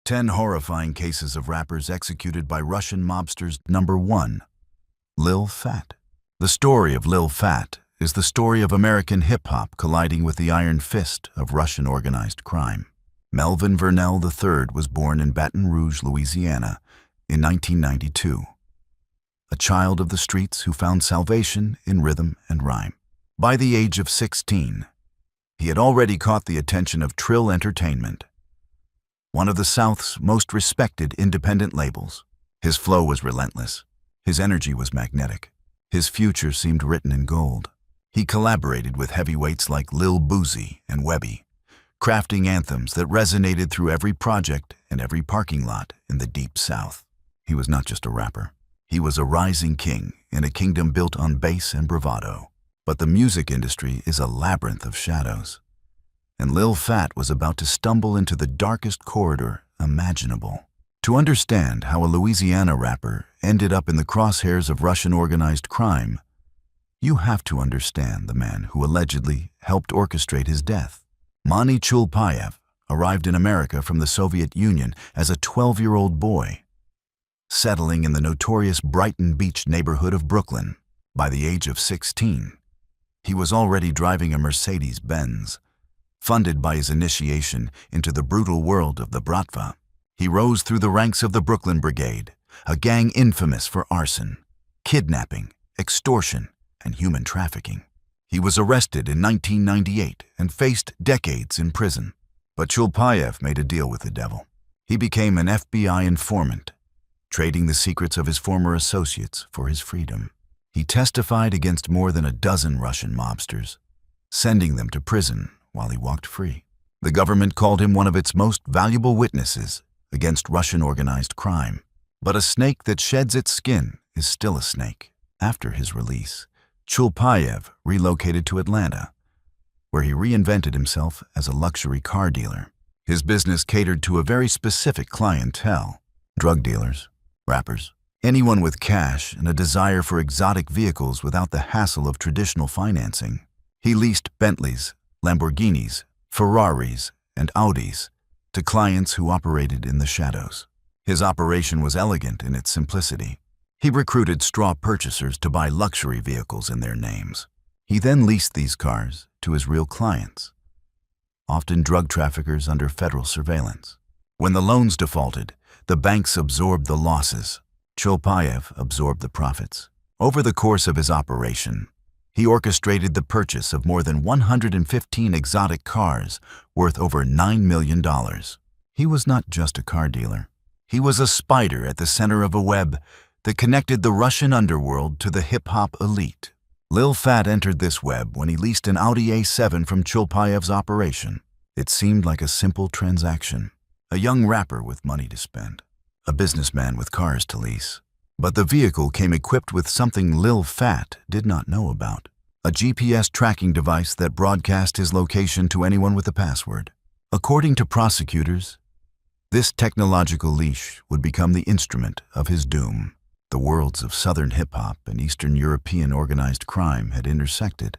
10 horrifying cases of rappers executed by Russian mobsters. Number 1. Lil Fat. The story of Lil Fat is the story of American hip-hop colliding with the iron fist of Russian organized crime. Melvin Vernell III was born in Baton Rouge, Louisiana, in 1992. A child of the streets who found salvation in rhythm and rhyme. By the age of 16, he had already caught the attention of Trill Entertainment, one of the South's most respected independent labels. His flow was relentless. His energy was magnetic. His future seemed written in gold. He collaborated with heavyweights like Lil Boozy and Webby, crafting anthems that resonated through every project and every parking lot in the Deep South. He was not just a rapper. He was a rising king in a kingdom built on bass and bravado. But the music industry is a labyrinth of shadows, and Lil Fat was about to stumble into the darkest corridor imaginable. To understand how a Louisiana rapper ended up in the crosshairs of Russian organized crime, you have to understand the man who allegedly helped orchestrate his death. Mani Chulpayev arrived in America from the Soviet Union as a 12-year-old boy, settling in the notorious Brighton Beach neighborhood of Brooklyn. By the age of 16, he was already driving a Mercedes-Benz, funded by his initiation into the brutal world of the Bratva. He rose through the ranks of the Brooklyn Brigade, a gang infamous for arson, kidnapping, extortion, and human trafficking. He was arrested in 1998 and faced decades in prison. But Chulpayev made a deal with the devil. He became an FBI informant, trading the secrets of his former associates for his freedom. He testified against more than a dozen Russian mobsters, sending them to prison while he walked free. The government called him one of its most valuable witnesses against Russian organized crime. But a snake that sheds its skin is still a snake. After his release, Chulpayev relocated to Atlanta, where he reinvented himself as a luxury car dealer. His business catered to a very specific clientele: drug dealers, rappers, anyone with cash and a desire for exotic vehicles without the hassle of traditional financing. He leased Bentleys, Lamborghinis, Ferraris, and Audis to clients who operated in the shadows. His operation was elegant in its simplicity. He recruited straw purchasers to buy luxury vehicles in their names. He then leased these cars to his real clients, often drug traffickers under federal surveillance. When the loans defaulted, the banks absorbed the losses. Chulpayev absorbed the profits. Over the course of his operation, he orchestrated the purchase of more than 115 exotic cars worth over $9 million. He was not just a car dealer. He was a spider at the center of a web that connected the Russian underworld to the hip-hop elite. Lil Fat entered this web when he leased an Audi A7 from Chulpayev's operation. It seemed like a simple transaction. A young rapper with money to spend, a businessman with cars to lease. But the vehicle came equipped with something Lil Fat did not know about: a GPS tracking device that broadcast his location to anyone with a password. According to prosecutors, this technological leash would become the instrument of his doom. The worlds of Southern hip-hop and Eastern European organized crime had intersected,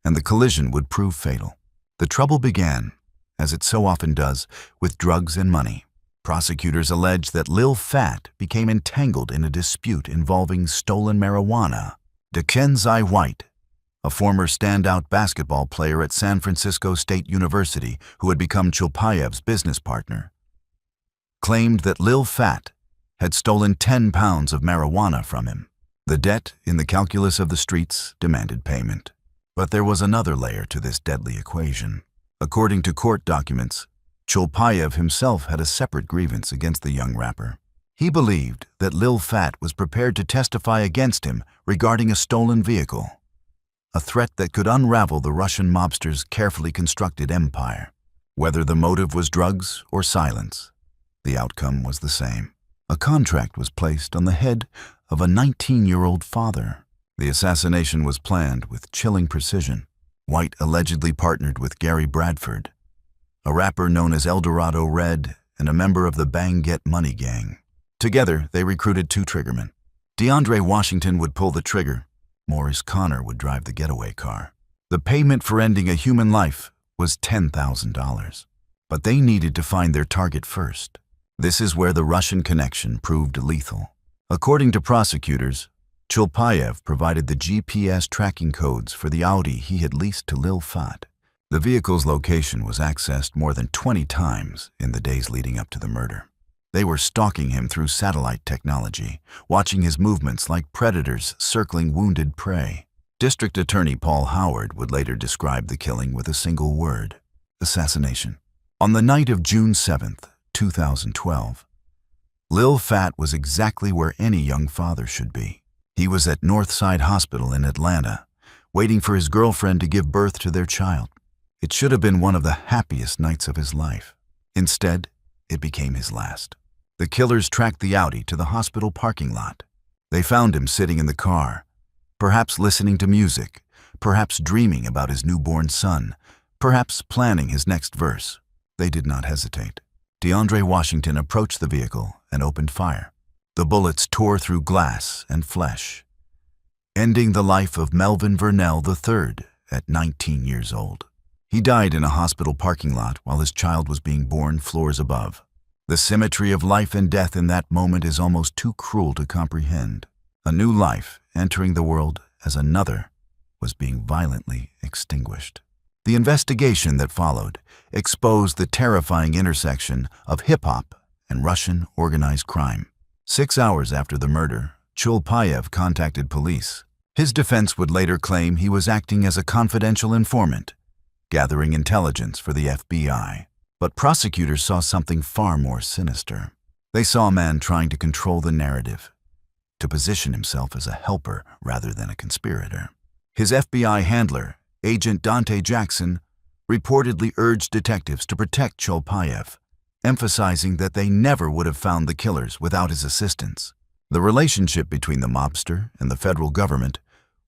and the collision would prove fatal. The trouble began, as it so often does, with drugs and money. Prosecutors allege that Lil Fat became entangled in a dispute involving stolen marijuana. Dikenzai White, a former standout basketball player at San Francisco State University who had become Chulpayev's business partner, claimed that Lil Fat had stolen 10 pounds of marijuana from him. The debt in the calculus of the streets demanded payment. But there was another layer to this deadly equation. According to court documents, Chulpayev himself had a separate grievance against the young rapper. He believed that Lil Fat was prepared to testify against him regarding a stolen vehicle, a threat that could unravel the Russian mobsters' carefully constructed empire. Whether the motive was drugs or silence, the outcome was the same. A contract was placed on the head of a 19-year-old father. The assassination was planned with chilling precision. White allegedly partnered with Gary Bradford, a rapper known as Eldorado Red and a member of the Bang Get Money gang. Together, they recruited 2 triggermen. DeAndre Washington would pull the trigger. Maurice Connor would drive the getaway car. The payment for ending a human life was $10,000. But they needed to find their target first. This is where the Russian connection proved lethal. According to prosecutors, Chulpayev provided the GPS tracking codes for the Audi he had leased to Lil Fat. The vehicle's location was accessed more than 20 times in the days leading up to the murder. They were stalking him through satellite technology, watching his movements like predators circling wounded prey. District Attorney Paul Howard would later describe the killing with a single word: assassination. On the night of June 7th, 2012, Lil Fat was exactly where any young father should be. He was at Northside Hospital in Atlanta, waiting for his girlfriend to give birth to their child. It should have been one of the happiest nights of his life. Instead, it became his last. The killers tracked the Audi to the hospital parking lot. They found him sitting in the car, perhaps listening to music, perhaps dreaming about his newborn son, perhaps planning his next verse. They did not hesitate. DeAndre Washington approached the vehicle and opened fire. The bullets tore through glass and flesh, ending the life of Melvin Vernell III at 19 years old. He died in a hospital parking lot while his child was being born floors above. The symmetry of life and death in that moment is almost too cruel to comprehend. A new life entering the world as another was being violently extinguished. The investigation that followed exposed the terrifying intersection of hip-hop and Russian organized crime. 6 hours after the murder, Chulpayev contacted police. His defense would later claim he was acting as a confidential informant, gathering intelligence for the FBI. But prosecutors saw something far more sinister. They saw a man trying to control the narrative, to position himself as a helper rather than a conspirator. His FBI handler, Agent Dante Jackson, reportedly urged detectives to protect Chulpayev, emphasizing that they never would have found the killers without his assistance. The relationship between the mobster and the federal government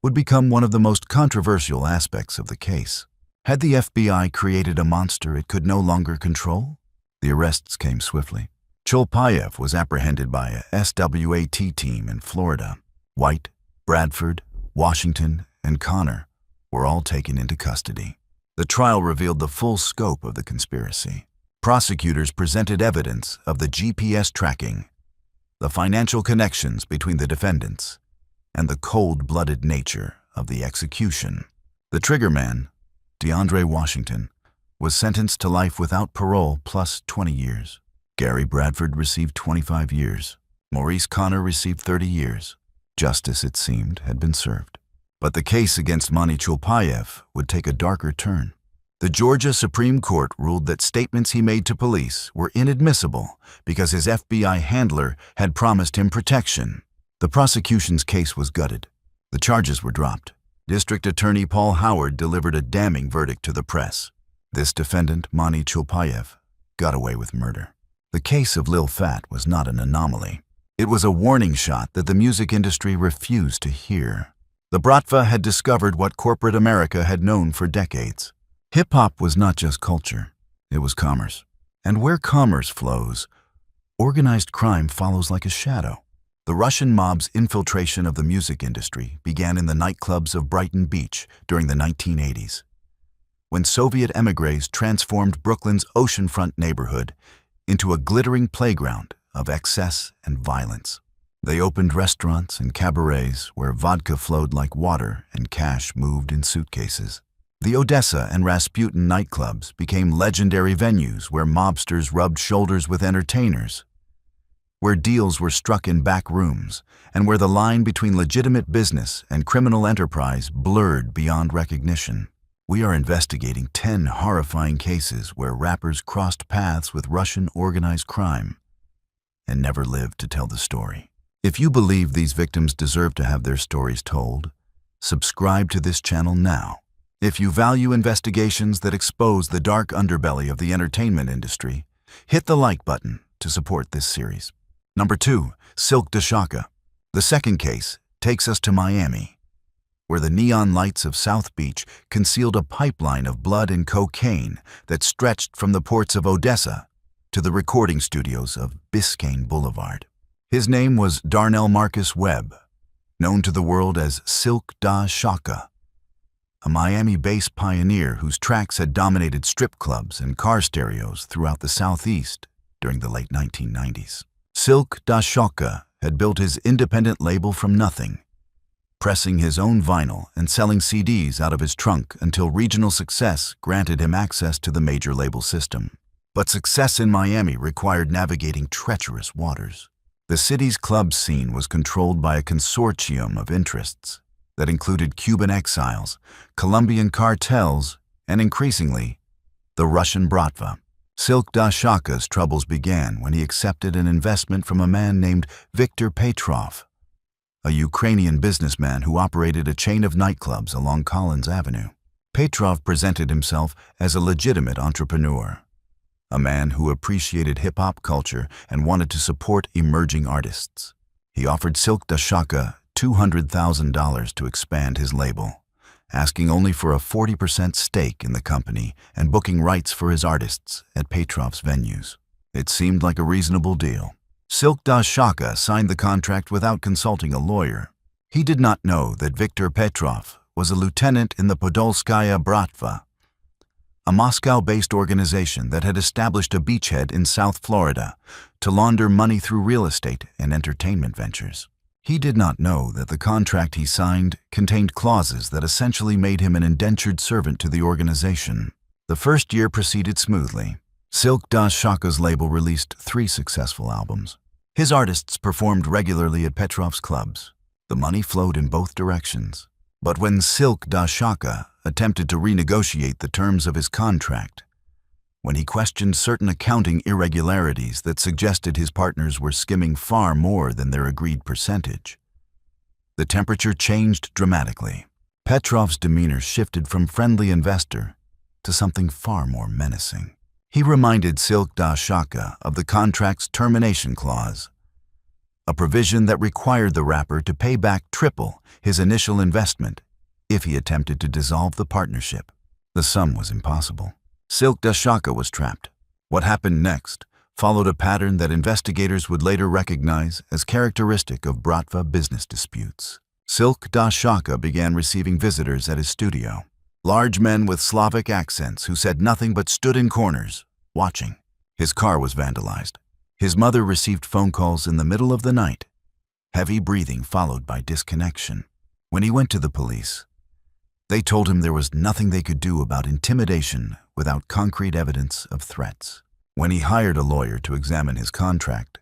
would become one of the most controversial aspects of the case. Had the FBI created a monster it could no longer control? The arrests came swiftly. Chulpayev was apprehended by a SWAT team in Florida. White, Bradford, Washington, and Connor were all taken into custody. The trial revealed the full scope of the conspiracy. Prosecutors presented evidence of the GPS tracking, the financial connections between the defendants, and the cold-blooded nature of the execution. The triggerman, DeAndre Washington, was sentenced to life without parole plus 20 years. Gary Bradford received 25 years. Maurice Connor received 30 years. Justice, it seemed, had been served. But the case against Mani Chulpayev would take a darker turn. The Georgia Supreme Court ruled that statements he made to police were inadmissible because his FBI handler had promised him protection. The prosecution's case was gutted. The charges were dropped. District Attorney Paul Howard delivered a damning verdict to the press. This defendant, Mani Chulpayev, got away with murder. The case of Lil Fat was not an anomaly. It was a warning shot that the music industry refused to hear. The Bratva had discovered what corporate America had known for decades. Hip-hop was not just culture, it was commerce. And where commerce flows, organized crime follows like a shadow. The Russian mob's infiltration of the music industry began in the nightclubs of Brighton Beach during the 1980s, when Soviet émigrés transformed Brooklyn's oceanfront neighborhood into a glittering playground of excess and violence. They opened restaurants and cabarets where vodka flowed like water and cash moved in suitcases. The Odessa and Rasputin nightclubs became legendary venues where mobsters rubbed shoulders with entertainers, where deals were struck in back rooms, and where the line between legitimate business and criminal enterprise blurred beyond recognition. We are investigating 10 horrifying cases where rappers crossed paths with Russian organized crime and never lived to tell the story. If you believe these victims deserve to have their stories told, subscribe to this channel now. If you value investigations that expose the dark underbelly of the entertainment industry, hit the like button to support this series. Number 2, Silk de Shaka. The second case takes us to Miami, where the neon lights of South Beach concealed a pipeline of blood and cocaine that stretched from the ports of Odessa to the recording studios of Biscayne Boulevard. His name was Darnell Marcus Webb, known to the world as Silk da Shaka, a Miami-based pioneer whose tracks had dominated strip clubs and car stereos throughout the Southeast during the late 1990s. Silk da Shoka had built his independent label from nothing, pressing his own vinyl and selling CDs out of his trunk until regional success granted him access to the major label system. But success in Miami required navigating treacherous waters. The city's club scene was controlled by a consortium of interests that included Cuban exiles, Colombian cartels, and increasingly, the Russian bratva. Silk da Shoka's troubles began when he accepted an investment from a man named Viktor Petrov, a Ukrainian businessman who operated a chain of nightclubs along Collins Avenue. Petrov presented himself as a legitimate entrepreneur, a man who appreciated hip-hop culture and wanted to support emerging artists. He offered Silk da Shoka $200,000 to expand his label, asking only for a 40% stake in the company and booking rights for his artists at Petrov's venues. It seemed like a reasonable deal. Silk da Shoka signed the contract without consulting a lawyer. He did not know that Viktor Petrov was a lieutenant in the Podolskaya Bratva, a Moscow-based organization that had established a beachhead in South Florida to launder money through real estate and entertainment ventures. He did not know that the contract he signed contained clauses that essentially made him an indentured servant to the organization. The first year proceeded smoothly. Silk da Shoka's label released 3 successful albums. His artists performed regularly at Petrov's clubs. The money flowed in both directions. But when Silk da Shoka attempted to renegotiate the terms of his contract, when he questioned certain accounting irregularities that suggested his partners were skimming far more than their agreed percentage, the temperature changed dramatically. Petrov's demeanor shifted from friendly investor to something far more menacing. He reminded Silk da Shoka of the contract's termination clause, a provision that required the rapper to pay back triple his initial investment if he attempted to dissolve the partnership. The sum was impossible. Silk da Shoka was trapped. What happened next followed a pattern that investigators would later recognize as characteristic of Bratva business disputes. Silk da Shoka began receiving visitors at his studio. Large men with Slavic accents who said nothing but stood in corners, watching. His car was vandalized. His mother received phone calls in the middle of the night, heavy breathing followed by disconnection. When he went to the police, they told him there was nothing they could do about intimidation without concrete evidence of threats. When he hired a lawyer to examine his contract,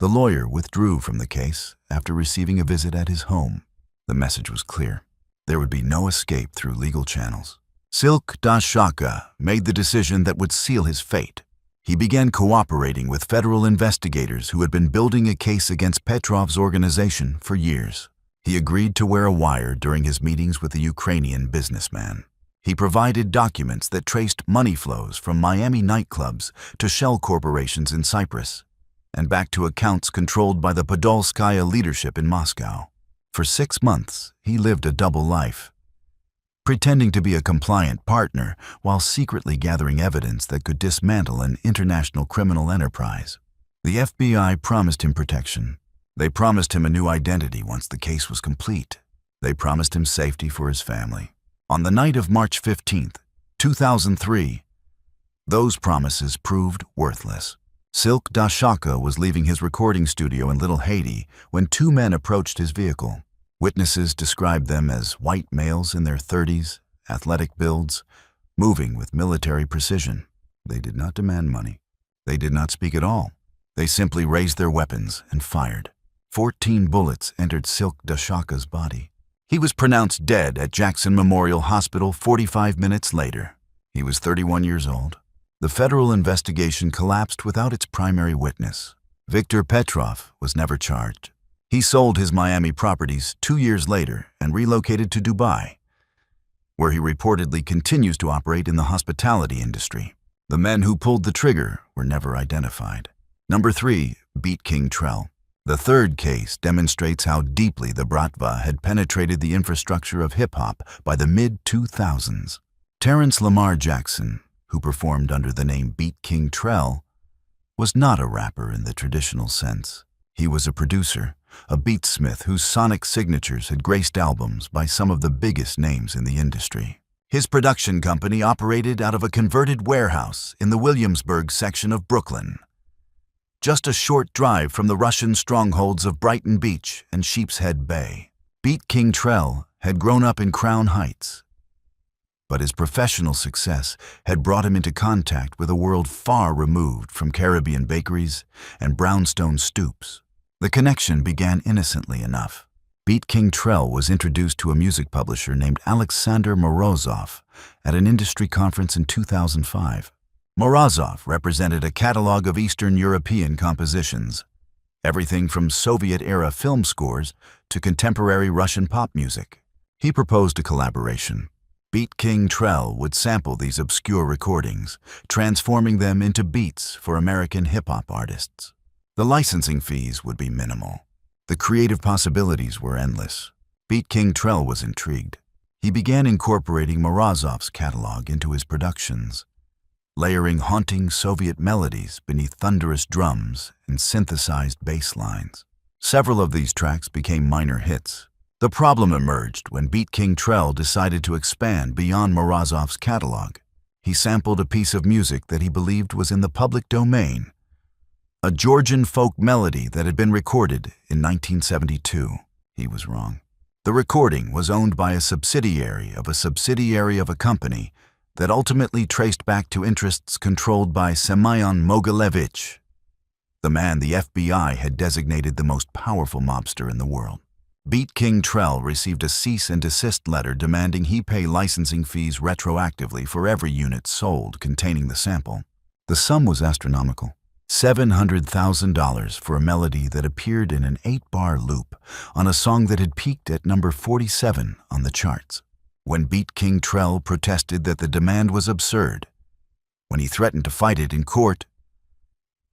the lawyer withdrew from the case after receiving a visit at his home. The message was clear. There would be no escape through legal channels. Silk da Shoka made the decision that would seal his fate. He began cooperating with federal investigators who had been building a case against Petrov's organization for years. He agreed to wear a wire during his meetings with the Ukrainian businessman. He provided documents that traced money flows from Miami nightclubs to shell corporations in Cyprus and back to accounts controlled by the Podolskaya leadership in Moscow. For 6 months, he lived a double life, pretending to be a compliant partner while secretly gathering evidence that could dismantle an international criminal enterprise. The FBI promised him protection. They promised him a new identity once the case was complete. They promised him safety for his family. On the night of March 15, 2003, those promises proved worthless. Silk da Shoka was leaving his recording studio in Little Haiti when 2 men approached his vehicle. Witnesses described them as white males in their 30s, athletic builds, moving with military precision. They did not demand money. They did not speak at all. They simply raised their weapons and fired. 14 bullets entered Silk da Shoka's body. He was pronounced dead at Jackson Memorial Hospital 45 minutes later. He was 31 years old. The federal investigation collapsed without its primary witness. Viktor Petrov was never charged. He sold his Miami properties 2 years later and relocated to Dubai, where he reportedly continues to operate in the hospitality industry. The men who pulled the trigger were never identified. Number 3, Beat King Trell. The third case demonstrates how deeply the Bratva had penetrated the infrastructure of hip-hop by the mid-2000s. Terrence Lamar Jackson, who performed under the name Beat King Trell, was not a rapper in the traditional sense. He was a producer, a beatsmith whose sonic signatures had graced albums by some of the biggest names in the industry. His production company operated out of a converted warehouse in the Williamsburg section of Brooklyn. just a short drive from the Russian strongholds of Brighton Beach and Sheepshead Bay. Beat King Trell had grown up in Crown Heights, but his professional success had brought him into contact with a world far removed from Caribbean bakeries and brownstone stoops. The connection began innocently enough. Beat King Trell was introduced to a music publisher named Alexander Morozov at an industry conference in 2005. Morozov represented a catalog of Eastern European compositions, everything from Soviet-era film scores to contemporary Russian pop music. He proposed a collaboration. Beat King Trell would sample these obscure recordings, transforming them into beats for American hip-hop artists. The licensing fees would be minimal. The creative possibilities were endless. Beat King Trell was intrigued. He began incorporating Morozov's catalog into his productions, layering haunting Soviet melodies beneath thunderous drums and synthesized bass lines. Several of these tracks became minor hits. The problem emerged when Beat King Trell decided to expand beyond Morozov's catalog. He sampled a piece of music that he believed was in the public domain, a Georgian folk melody that had been recorded in 1972. He was wrong. The recording was owned by a subsidiary of a company that ultimately traced back to interests controlled by Semyon Mogilevich, the man the FBI had designated the most powerful mobster in the world. Beat King Trell received a cease and desist letter demanding he pay licensing fees retroactively for every unit sold containing the sample. The sum was astronomical. $700,000 for a melody that appeared in an 8-bar loop on a song that had peaked at number 47 on the charts. When Beat King Trell protested that the demand was absurd, when he threatened to fight it in court,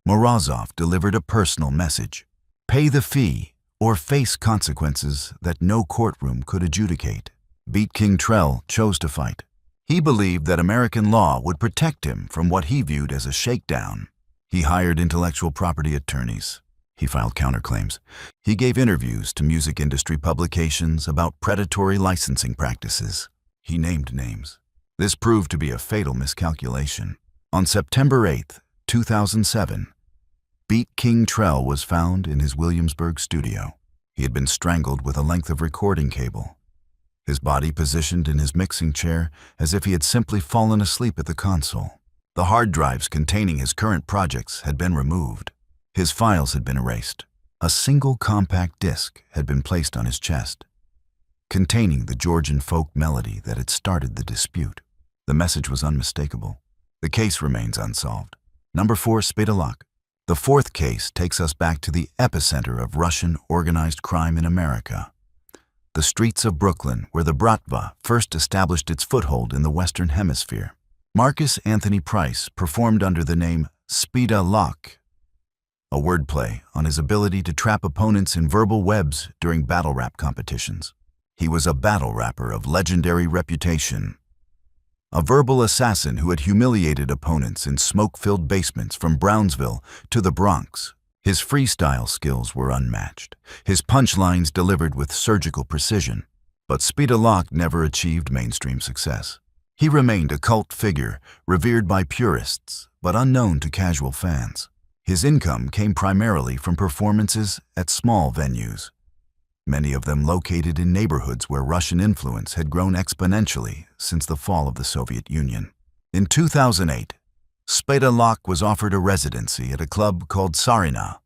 Morozov delivered a personal message: pay the fee or face consequences that no courtroom could adjudicate. Beat King Trell chose to fight. He believed that American law would protect him from what he viewed as a shakedown. He hired intellectual property attorneys. He filed counterclaims. He gave interviews to music industry publications about predatory licensing practices. He named names. This proved to be a fatal miscalculation. On September 8, 2007, Beat King Trell was found in his Williamsburg studio. He had been strangled with a length of recording cable, his body positioned in his mixing chair as if he had simply fallen asleep at the console. The hard drives containing his current projects had been removed. His files had been erased. A single compact disc had been placed on his chest, containing the Georgian folk melody that had started the dispute. The message was unmistakable. The case remains unsolved. Number 4, Spidalok. The fourth case takes us back to the epicenter of Russian organized crime in America, the streets of Brooklyn, where the Bratva first established its foothold in the Western Hemisphere. Marcus Anthony Price performed under the name Spidalok, a wordplay on his ability to trap opponents in verbal webs during battle rap competitions. He was a battle rapper of legendary reputation, a verbal assassin who had humiliated opponents in smoke-filled basements from Brownsville to the Bronx. His freestyle skills were unmatched, his punchlines delivered with surgical precision. But Spidalok never achieved mainstream success. He remained a cult figure, revered by purists, but unknown to casual fans. His income came primarily from performances at small venues, many of them located in neighborhoods where Russian influence had grown exponentially since the fall of the Soviet Union. In 2008, Spidalok was offered a residency at a club called Tsarina,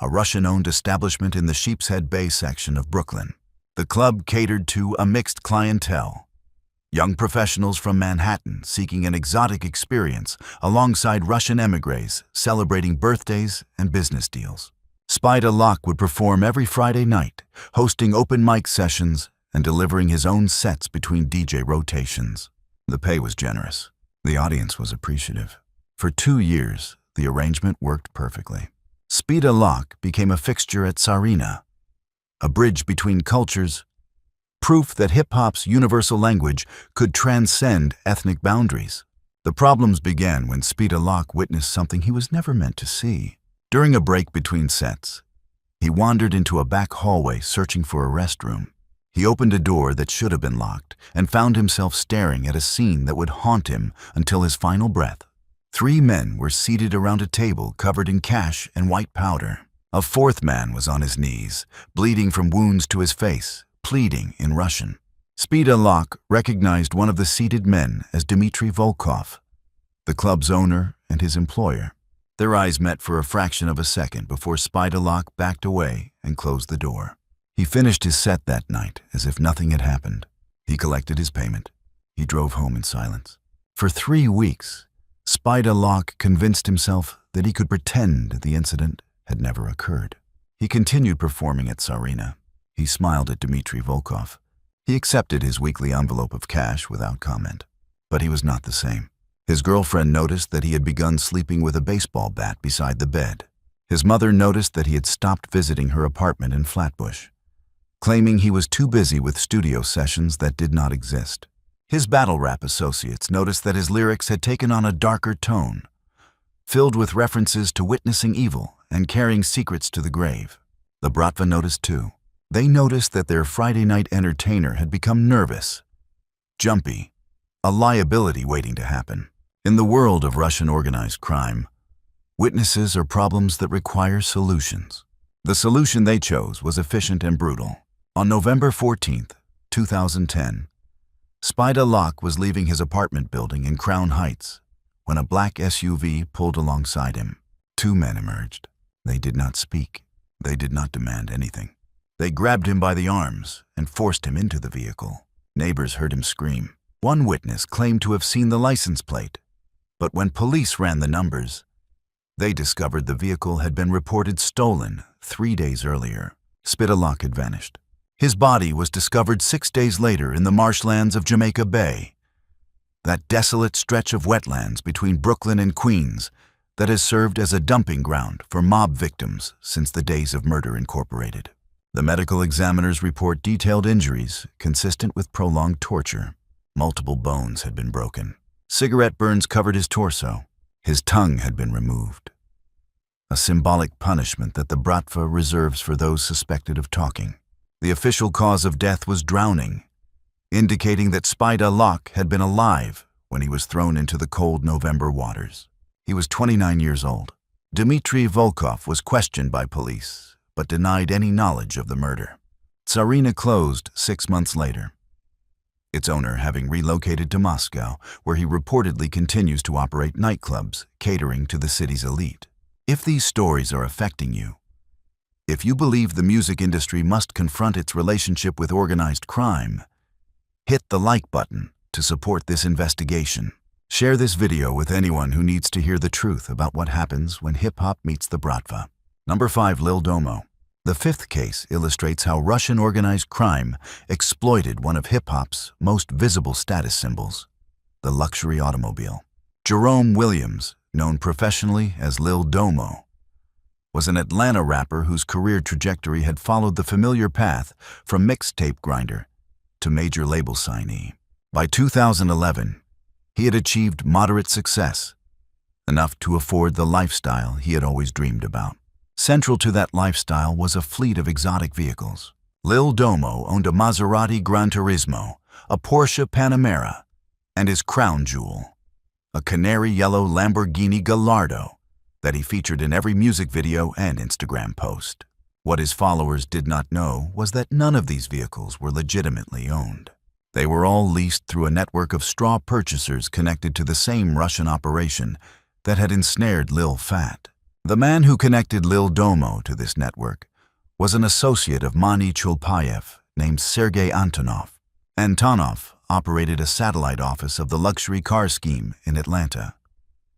a Russian-owned establishment in the Sheepshead Bay section of Brooklyn. The club catered to a mixed clientele, young professionals from Manhattan seeking an exotic experience alongside Russian émigrés celebrating birthdays and business deals. Spidalok would perform every Friday night, hosting open mic sessions and delivering his own sets between DJ rotations. The pay was generous. The audience was appreciative. For 2 years, the arrangement worked perfectly. Spidalok became a fixture at Tsarina, a bridge between cultures, proof that hip-hop's universal language could transcend ethnic boundaries. The problems began when Spidalok witnessed something he was never meant to see. During a break between sets, he wandered into a back hallway searching for a restroom. He opened a door that should have been locked and found himself staring at a scene that would haunt him until his final breath. 3 men were seated around a table covered in cash and white powder. A 4th man was on his knees, bleeding from wounds to his face, pleading in Russian. Spida Locke recognized one of the seated men as Dmitry Volkov, the club's owner and his employer. Their eyes met for a fraction of a second before Spida Locke backed away and closed the door. He finished his set that night as if nothing had happened. He collected his payment. He drove home in silence. For 3 weeks, Spida Locke convinced himself that he could pretend the incident had never occurred. He continued performing at Tsarina. He smiled at Dmitry Volkov. He accepted his weekly envelope of cash without comment. But he was not the same. His girlfriend noticed that he had begun sleeping with a baseball bat beside the bed. His mother noticed that he had stopped visiting her apartment in Flatbush, claiming he was too busy with studio sessions that did not exist. His battle rap associates noticed that his lyrics had taken on a darker tone, filled with references to witnessing evil and carrying secrets to the grave. The Bratva noticed too. They noticed that their Friday night entertainer had become nervous, jumpy, a liability waiting to happen. In the world of Russian organized crime, witnesses are problems that require solutions. The solution they chose was efficient and brutal. On November 14th, 2010, Spida Locke was leaving his apartment building in Crown Heights when a black SUV pulled alongside him. 2 men emerged. They did not speak. They did not demand anything. They grabbed him by the arms and forced him into the vehicle. Neighbors heard him scream. One witness claimed to have seen the license plate, but when police ran the numbers, they discovered the vehicle had been reported stolen 3 days earlier. Spida Locke had vanished. His body was discovered 6 days later in the marshlands of Jamaica Bay, that desolate stretch of wetlands between Brooklyn and Queens that has served as a dumping ground for mob victims since the days of Murder Incorporated. The medical examiners report detailed injuries consistent with prolonged torture. Multiple bones had been broken. Cigarette burns covered his torso. His tongue had been removed, a symbolic punishment that the Bratva reserves for those suspected of talking. The official cause of death was drowning, indicating that Spida Locke had been alive when he was thrown into the cold November waters. He was 29 years old. Dmitry Volkov was questioned by police, but denied any knowledge of the murder. Tsarina closed 6 months later, its owner having relocated to Moscow, where he reportedly continues to operate nightclubs catering to the city's elite. If these stories are affecting you, if you believe the music industry must confront its relationship with organized crime, hit the like button to support this investigation. Share this video with anyone who needs to hear the truth about what happens when hip-hop meets the Bratva. Number 5. Lil Domo. The 5th case illustrates how Russian organized crime exploited one of hip-hop's most visible status symbols, the luxury automobile. Jerome Williams, known professionally as Lil Domo, was an Atlanta rapper whose career trajectory had followed the familiar path from mixtape grinder to major label signee. By 2011, he had achieved moderate success, enough to afford the lifestyle he had always dreamed about. Central to that lifestyle was a fleet of exotic vehicles. Lil Domo owned a Maserati Gran Turismo, a Porsche Panamera, and his crown jewel, a canary yellow Lamborghini Gallardo that he featured in every music video and Instagram post. What his followers did not know was that none of these vehicles were legitimately owned. They were all leased through a network of straw purchasers connected to the same Russian operation that had ensnared Lil Fat. The man who connected Lil Domo to this network was an associate of Mani Chulpayev named Sergei Antonov. Antonov operated a satellite office of the luxury car scheme in Atlanta,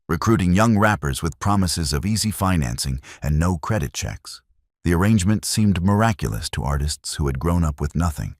recruiting young rappers with promises of easy financing and no credit checks. The arrangement seemed miraculous to artists who had grown up with nothing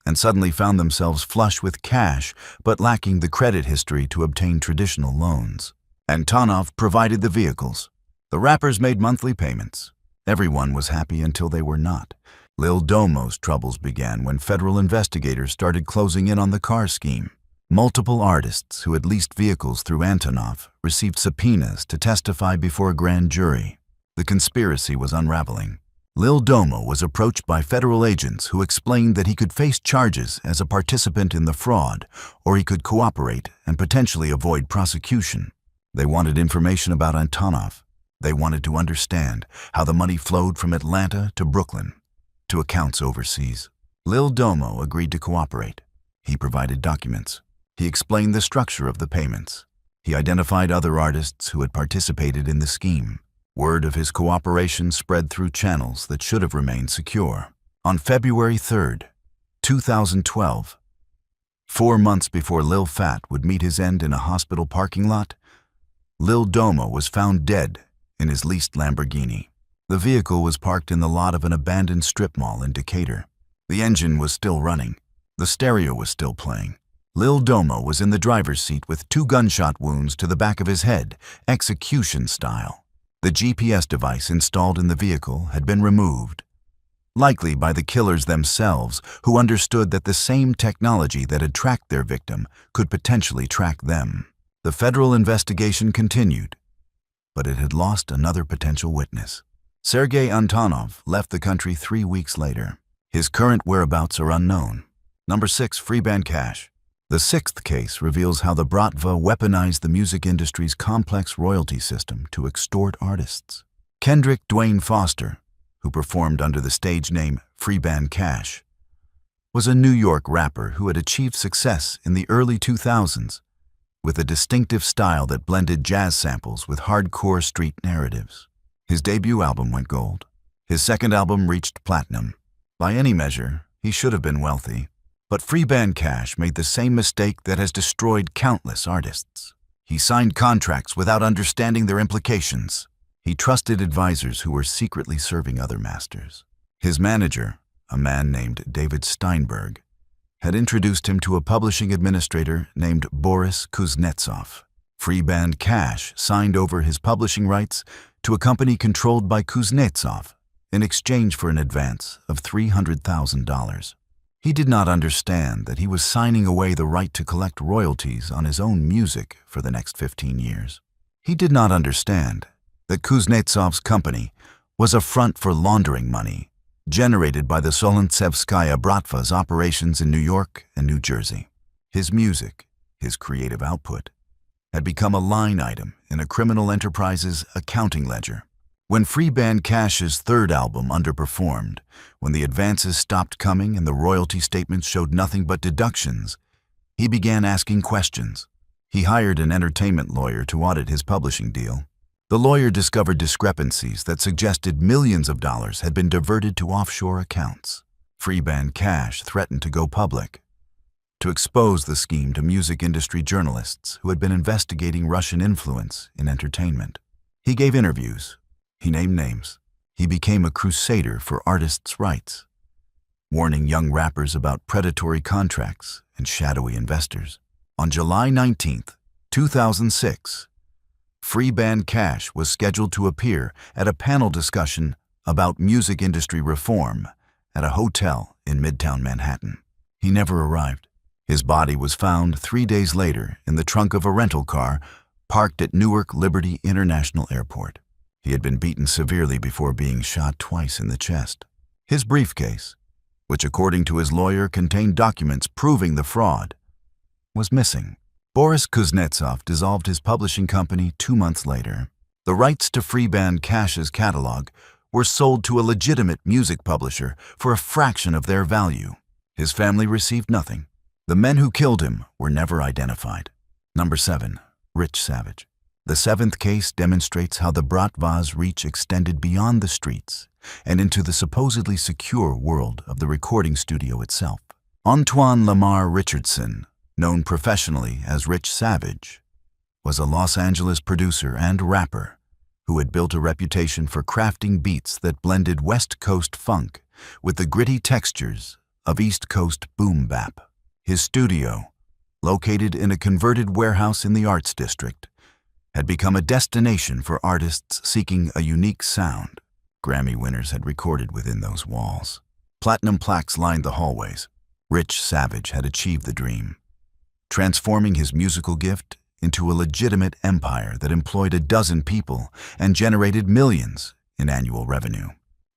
and suddenly found themselves flush with cash but lacking the credit history to obtain traditional loans. Antonov provided the vehicles. The rappers made monthly payments. Everyone was happy until they were not. Lil Domo's troubles began when federal investigators started closing in on the car scheme. Multiple artists who had leased vehicles through Antonov received subpoenas to testify before a grand jury. The conspiracy was unraveling. Lil Domo was approached by federal agents who explained that he could face charges as a participant in the fraud, or he could cooperate and potentially avoid prosecution. They wanted information about Antonov. They wanted to understand how the money flowed from Atlanta to Brooklyn to accounts overseas. Lil Domo agreed to cooperate. He provided documents. He explained the structure of the payments. He identified other artists who had participated in the scheme. Word of his cooperation spread through channels that should have remained secure. On February 3rd, 2012, 4 months before Lil Fat would meet his end in a hospital parking lot, Lil Domo was found dead in his leased Lamborghini. The vehicle was parked in the lot of an abandoned strip mall in Decatur. The engine was still running. The stereo was still playing. Lil Domo was in the driver's seat with 2 gunshot wounds to the back of his head, execution style. The GPS device installed in the vehicle had been removed, likely by the killers themselves, who understood that the same technology that had tracked their victim could potentially track them. The federal investigation continued, but it had lost another potential witness. Sergei Antonov left the country 3 weeks later. His current whereabouts are unknown. Number 6. Freeband Cash. The 6th case reveals how the Bratva weaponized the music industry's complex royalty system to extort artists. Kendrick Dwayne Foster, who performed under the stage name Freeband Cash, was a New York rapper who had achieved success in the early 2000s with a distinctive style that blended jazz samples with hardcore street narratives. His debut album went gold. His second album reached platinum. By any measure, he should have been wealthy. But Freeband Cash made the same mistake that has destroyed countless artists. He signed contracts without understanding their implications. He trusted advisors who were secretly serving other masters. His manager, a man named David Steinberg, had introduced him to a publishing administrator named Boris Kuznetsov. Freeband Cash signed over his publishing rights to a company controlled by Kuznetsov in exchange for an advance of $300,000. He did not understand that he was signing away the right to collect royalties on his own music for the next 15 years. He did not understand that Kuznetsov's company was a front for laundering money generated by the Solentsevskaya Bratva's operations in New York and New Jersey. His music, his creative output, had become a line item in a criminal enterprise's accounting ledger. When Freeband Cash's third album underperformed, when the advances stopped coming and the royalty statements showed nothing but deductions, he began asking questions. He hired an entertainment lawyer to audit his publishing deal. The lawyer discovered discrepancies that suggested millions of dollars had been diverted to offshore accounts. Freeband Cash threatened to go public, to expose the scheme to music industry journalists who had been investigating Russian influence in entertainment. He gave interviews. He named names. He became a crusader for artists' rights, warning young rappers about predatory contracts and shadowy investors. On July 19, 2006, Freeband Cash was scheduled to appear at a panel discussion about music industry reform at a hotel in Midtown Manhattan. He never arrived. His body was found 3 days later in the trunk of a rental car parked at Newark Liberty International Airport. He had been beaten severely before being shot twice in the chest. His briefcase, which according to his lawyer contained documents proving the fraud, was missing. Boris Kuznetsov dissolved his publishing company 2 months later. The rights to Freeband Cash's catalog were sold to a legitimate music publisher for a fraction of their value. His family received nothing. The men who killed him were never identified. Number 7. Rich Savage. The 7th case demonstrates how the Bratva's reach extended beyond the streets and into the supposedly secure world of the recording studio itself. Antoine Lamar Richardson, known professionally as Rich Savage, was a Los Angeles producer and rapper who had built a reputation for crafting beats that blended West Coast funk with the gritty textures of East Coast boom bap. His studio, located in a converted warehouse in the Arts District, had become a destination for artists seeking a unique sound. Grammy winners had recorded within those walls. Platinum plaques lined the hallways. Rich Savage had achieved the dream, transforming his musical gift into a legitimate empire that employed a dozen people and generated millions in annual revenue.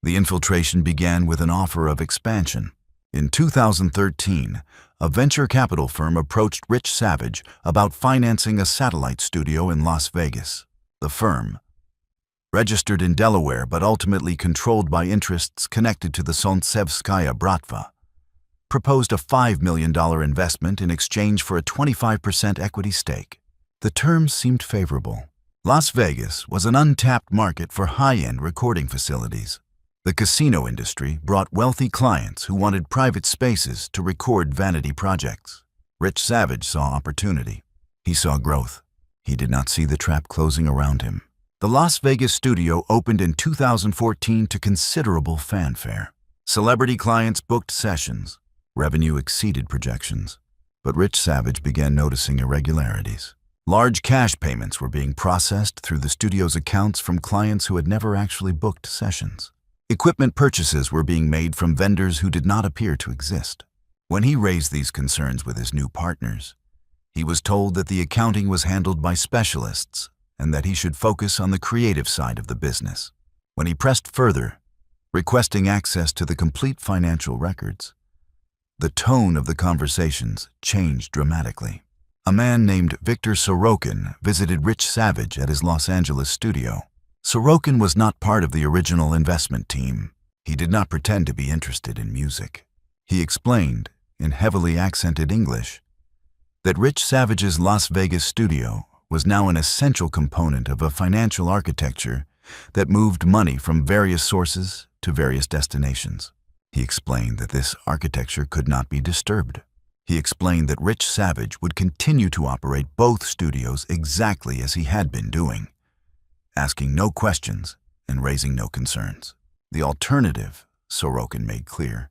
The infiltration began with an offer of expansion. In 2013, a venture capital firm approached Rich Savage about financing a satellite studio in Las Vegas. The firm, registered in Delaware but ultimately controlled by interests connected to the Solntsevskaya Bratva, proposed a $5 million investment in exchange for a 25% equity stake. The terms seemed favorable. Las Vegas was an untapped market for high-end recording facilities. The casino industry brought wealthy clients who wanted private spaces to record vanity projects. Rich Savage saw opportunity. He saw growth. He did not see the trap closing around him. The Las Vegas studio opened in 2014 to considerable fanfare. Celebrity clients booked sessions. Revenue exceeded projections. But Rich Savage began noticing irregularities. Large cash payments were being processed through the studio's accounts from clients who had never actually booked sessions. Equipment purchases were being made from vendors who did not appear to exist. When he raised these concerns with his new partners, he was told that the accounting was handled by specialists and that he should focus on the creative side of the business. When he pressed further, requesting access to the complete financial records, the tone of the conversations changed dramatically. A man named Victor Sorokin visited Rich Savage at his Los Angeles studio. Sorokin was not part of the original investment team. He did not pretend to be interested in music. He explained, in heavily accented English, that Rich Savage's Las Vegas studio was now an essential component of a financial architecture that moved money from various sources to various destinations. He explained that this architecture could not be disturbed. He explained that Rich Savage would continue to operate both studios exactly as he had been doing, asking no questions and raising no concerns. The alternative, Sorokin made clear,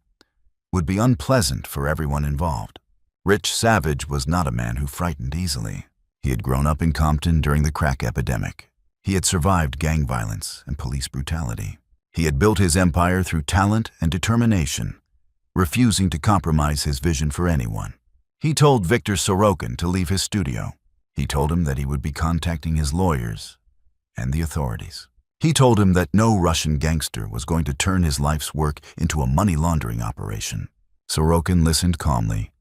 would be unpleasant for everyone involved. Rich Savage was not a man who frightened easily. He had grown up in Compton during the crack epidemic. He had survived gang violence and police brutality. He had built his empire through talent and determination, refusing to compromise his vision for anyone. He told Victor Sorokin to leave his studio. He told him that he would be contacting his lawyers and the authorities. He told him that no Russian gangster was going to turn his life's work into a money laundering operation. Sorokin listened calmly,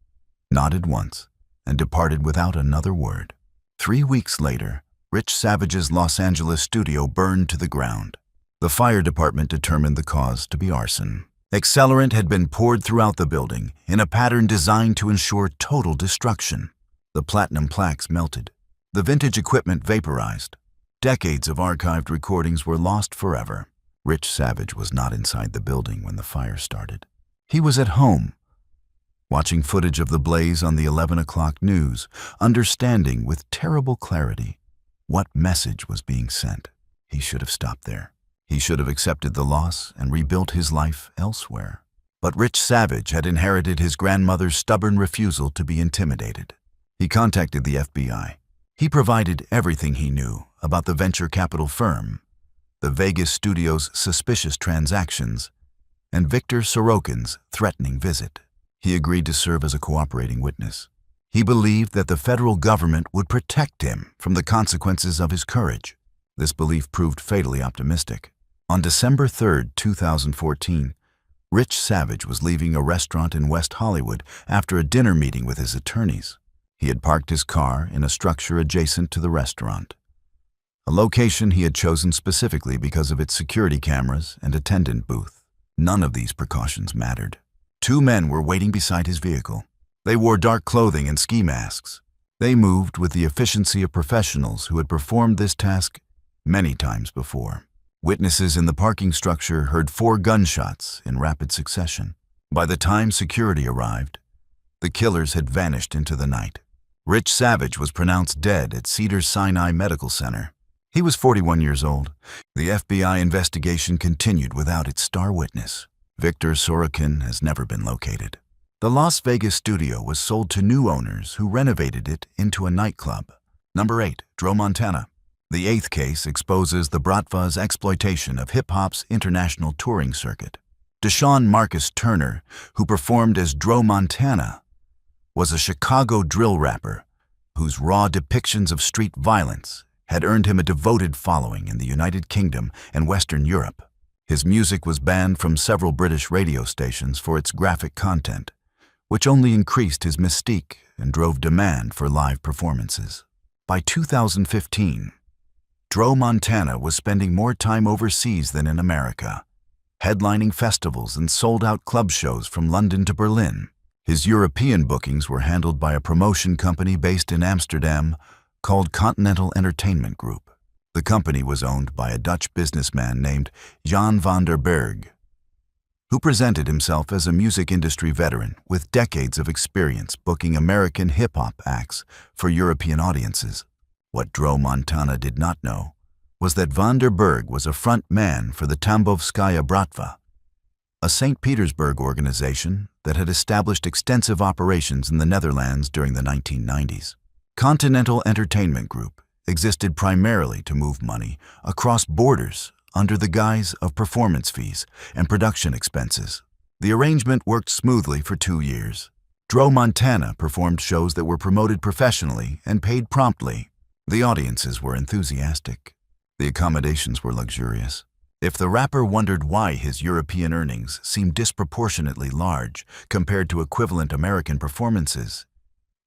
nodded once, and departed without another word. 3 weeks later, Rich Savage's Los Angeles studio burned to the ground. The fire department determined the cause to be arson. Accelerant had been poured throughout the building in a pattern designed to ensure total destruction. The platinum plaques melted. The vintage equipment vaporized. Decades of archived recordings were lost forever. Rich Savage was not inside the building when the fire started. He was at home, watching footage of the blaze on the 11 o'clock news, understanding with terrible clarity what message was being sent. He should have stopped there. He should have accepted the loss and rebuilt his life elsewhere. But Rich Savage had inherited his grandmother's stubborn refusal to be intimidated. He contacted the FBI. He provided everything he knew about the venture capital firm, the Vegas studio's suspicious transactions, and Victor Sorokin's threatening visit. He agreed to serve as a cooperating witness. He believed that the federal government would protect him from the consequences of his courage. This belief proved fatally optimistic. On December 3, 2014, Rich Savage was leaving a restaurant in West Hollywood after a dinner meeting with his attorneys. He had parked his car in a structure adjacent to the restaurant, a location he had chosen specifically because of its security cameras and attendant booth. None of these precautions mattered. 2 men were waiting beside his vehicle. They wore dark clothing and ski masks. They moved with the efficiency of professionals who had performed this task many times before. Witnesses in the parking structure heard 4 gunshots in rapid succession. By the time security arrived, the killers had vanished into the night. Rich Savage was pronounced dead at Cedars-Sinai Medical Center. He was 41 years old. The FBI investigation continued without its star witness. Victor Sorokin has never been located. The Las Vegas studio was sold to new owners who renovated it into a nightclub. Number 8, Dro, Montana. The 8th case exposes the Bratva's exploitation of hip-hop's international touring circuit. Deshaun Marcus Turner, who performed as Dro Montana, was a Chicago drill rapper whose raw depictions of street violence had earned him a devoted following in the United Kingdom and Western Europe. His music was banned from several British radio stations for its graphic content, which only increased his mystique and drove demand for live performances. By 2015, Joe Montana was spending more time overseas than in America, headlining festivals and sold-out club shows from London to Berlin. His European bookings were handled by a promotion company based in Amsterdam called Continental Entertainment Group. The company was owned by a Dutch businessman named Jan van der Berg, who presented himself as a music industry veteran with decades of experience booking American hip-hop acts for European audiences. What Joe Montana did not know was that van der Berg was a front man for the Tambovskaya Bratva, a St. Petersburg organization that had established extensive operations in the Netherlands during the 1990s. Continental Entertainment Group existed primarily to move money across borders under the guise of performance fees and production expenses. The arrangement worked smoothly for 2 years. Joe Montana performed shows that were promoted professionally and paid promptly. The audiences were enthusiastic. The accommodations were luxurious. If the rapper wondered why his European earnings seemed disproportionately large compared to equivalent American performances,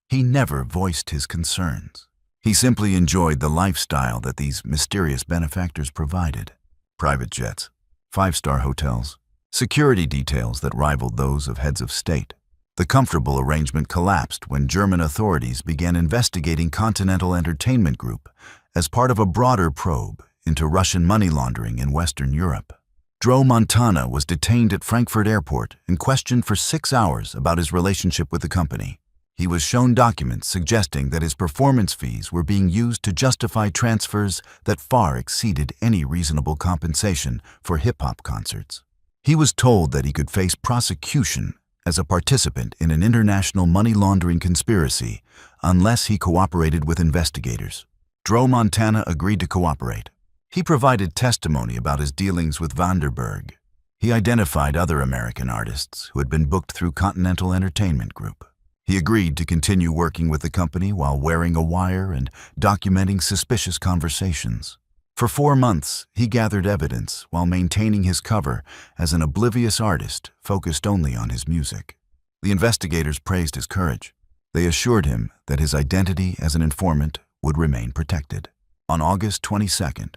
he never voiced his concerns. He simply enjoyed the lifestyle that these mysterious benefactors provided. Private jets, 5-star hotels, security details that rivaled those of heads of state. The comfortable arrangement collapsed when German authorities began investigating Continental Entertainment Group as part of a broader probe into Russian money laundering in Western Europe. Joe Montana was detained at Frankfurt Airport and questioned for 6 hours about his relationship with the company. He was shown documents suggesting that his performance fees were being used to justify transfers that far exceeded any reasonable compensation for hip-hop concerts. He was told that he could face prosecution as a participant in an international money laundering conspiracy unless he cooperated with investigators. Joe Montana agreed to cooperate. He provided testimony about his dealings with van der Berg. He identified other American artists who had been booked through Continental Entertainment Group. He agreed to continue working with the company while wearing a wire and documenting suspicious conversations. For 4 months, he gathered evidence while maintaining his cover as an oblivious artist focused only on his music. The investigators praised his courage. They assured him that his identity as an informant would remain protected. On August 22,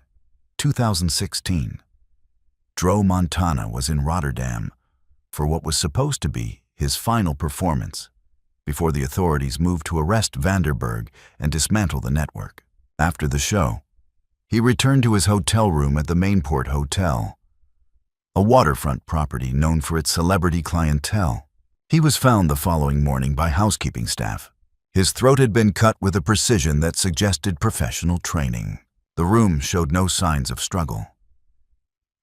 2016, Joe Montana was in Rotterdam for what was supposed to be his final performance before the authorities moved to arrest van der Berg and dismantle the network. After the show, he returned to his hotel room at the Mainport Hotel, a waterfront property known for its celebrity clientele. He was found the following morning by housekeeping staff. His throat had been cut with a precision that suggested professional training. The room showed no signs of struggle,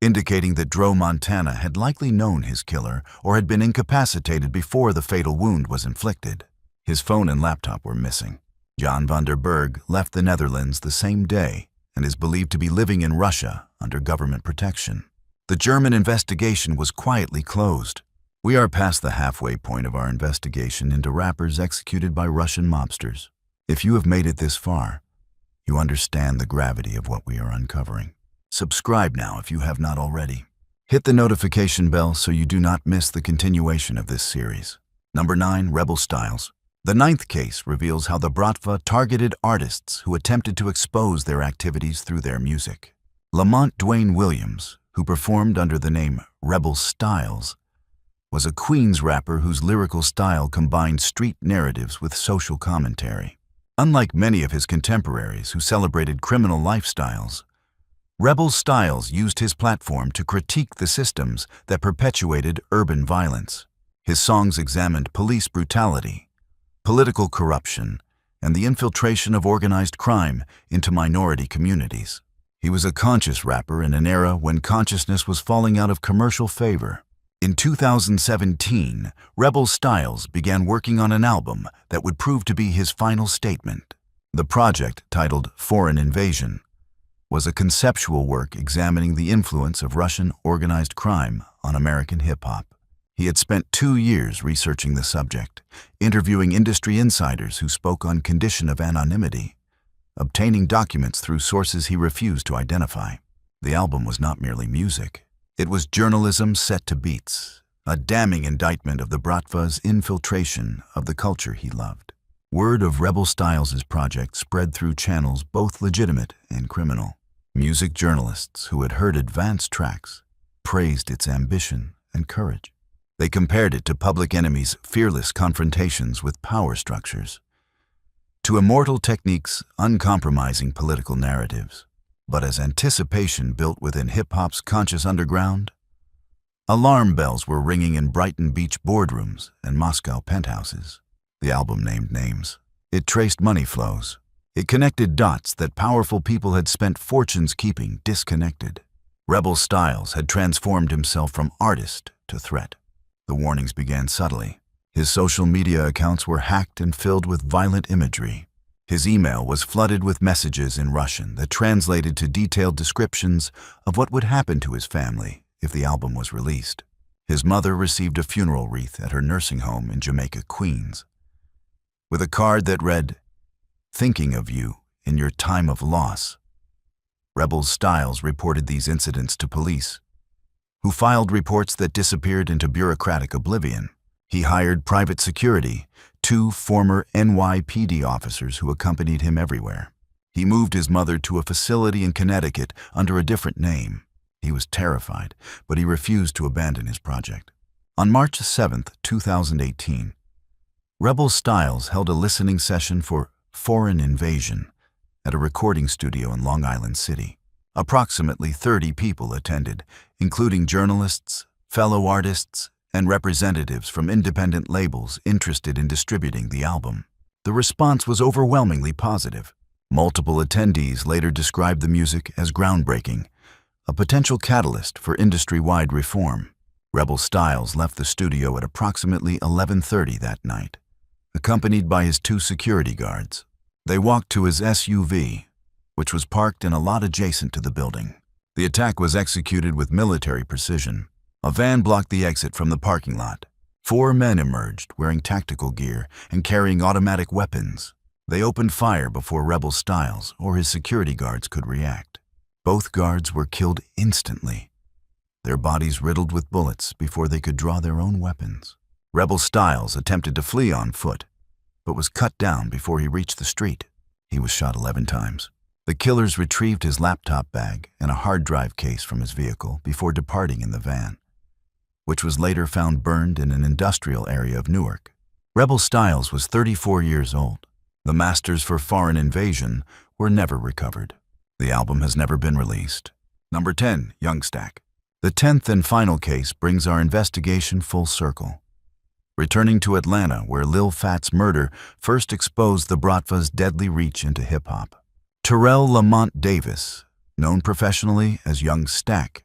indicating that Joe Montana had likely known his killer or had been incapacitated before the fatal wound was inflicted. His phone and laptop were missing. Jan van der Berg left the Netherlands the same day and is believed to be living in Russia under government protection. The German investigation was quietly closed. We are past the halfway point of our investigation into rappers executed by Russian mobsters. If you have made it this far, you understand the gravity of what we are uncovering. Subscribe now if you have not already. Hit the notification bell so you do not miss the continuation of this series. Number 9. Rebel Styles. The 9th case reveals how the Bratva targeted artists who attempted to expose their activities through their music. Lamont Dwayne Williams, who performed under the name Rebel Styles, was a Queens rapper whose lyrical style combined street narratives with social commentary. Unlike many of his contemporaries who celebrated criminal lifestyles, Rebel Styles used his platform to critique the systems that perpetuated urban violence. His songs examined police brutality, political corruption, and the infiltration of organized crime into minority communities. He was a conscious rapper in an era when consciousness was falling out of commercial favor. In 2017, Rebel Styles began working on an album that would prove to be his final statement. The project, titled Foreign Invasion, was a conceptual work examining the influence of Russian organized crime on American hip-hop. He had spent 2 years researching the subject, interviewing industry insiders who spoke on condition of anonymity, obtaining documents through sources he refused to identify. The album was not merely music. It was journalism set to beats, a damning indictment of the Bratva's infiltration of the culture he loved. Word of Rebel Styles' project spread through channels both legitimate and criminal. Music journalists who had heard advanced tracks praised its ambition and courage. They compared it to Public Enemy's fearless confrontations with power structures, to Immortal Technique's uncompromising political narratives. But as anticipation built within hip-hop's conscious underground, alarm bells were ringing in Brighton Beach boardrooms and Moscow penthouses. The album named names. It traced money flows. It connected dots that powerful people had spent fortunes keeping disconnected. Rebel Styles had transformed himself from artist to threat. The warnings began subtly. His social media accounts were hacked and filled with violent imagery. His email was flooded with messages in Russian that translated to detailed descriptions of what would happen to his family if the album was released. His mother received a funeral wreath at her nursing home in Jamaica, Queens, with a card that read, "Thinking of you in your time of loss." Rebel Styles reported these incidents to police, who filed reports that disappeared into bureaucratic oblivion. He hired private security, 2 former NYPD officers who accompanied him everywhere. He moved his mother to a facility in Connecticut under a different name. He was terrified, but he refused to abandon his project. On March 7, 2018, Rebel Styles held a listening session for Foreign Invasion at a recording studio in Long Island City. Approximately 30 people attended, including journalists, fellow artists, and representatives from independent labels interested in distributing the album. The response was overwhelmingly positive. Multiple attendees later described the music as groundbreaking, a potential catalyst for industry-wide reform. Rebel Styles left the studio at approximately 11:30 that night, accompanied by his 2 security guards. They walked to his SUV, which was parked in a lot adjacent to the building. The attack was executed with military precision. A van blocked the exit from the parking lot. 4 men emerged, wearing tactical gear and carrying automatic weapons. They opened fire before Rebel Styles or his security guards could react. Both guards were killed instantly, their bodies riddled with bullets before they could draw their own weapons. Rebel Styles attempted to flee on foot, but was cut down before he reached the street. He was shot 11 times. The killers retrieved his laptop bag and a hard drive case from his vehicle before departing in the van, which was later found burned in an industrial area of Newark. Rebel Styles was 34 years old. The masters for Foreign Invasion were never recovered. The album has never been released. Number 10, Young Stack. The 10th and final case brings our investigation full circle, returning to Atlanta, where Lil Phat's murder first exposed the Bratva's deadly reach into hip-hop. Terrell Lamont Davis, known professionally as Young Stack,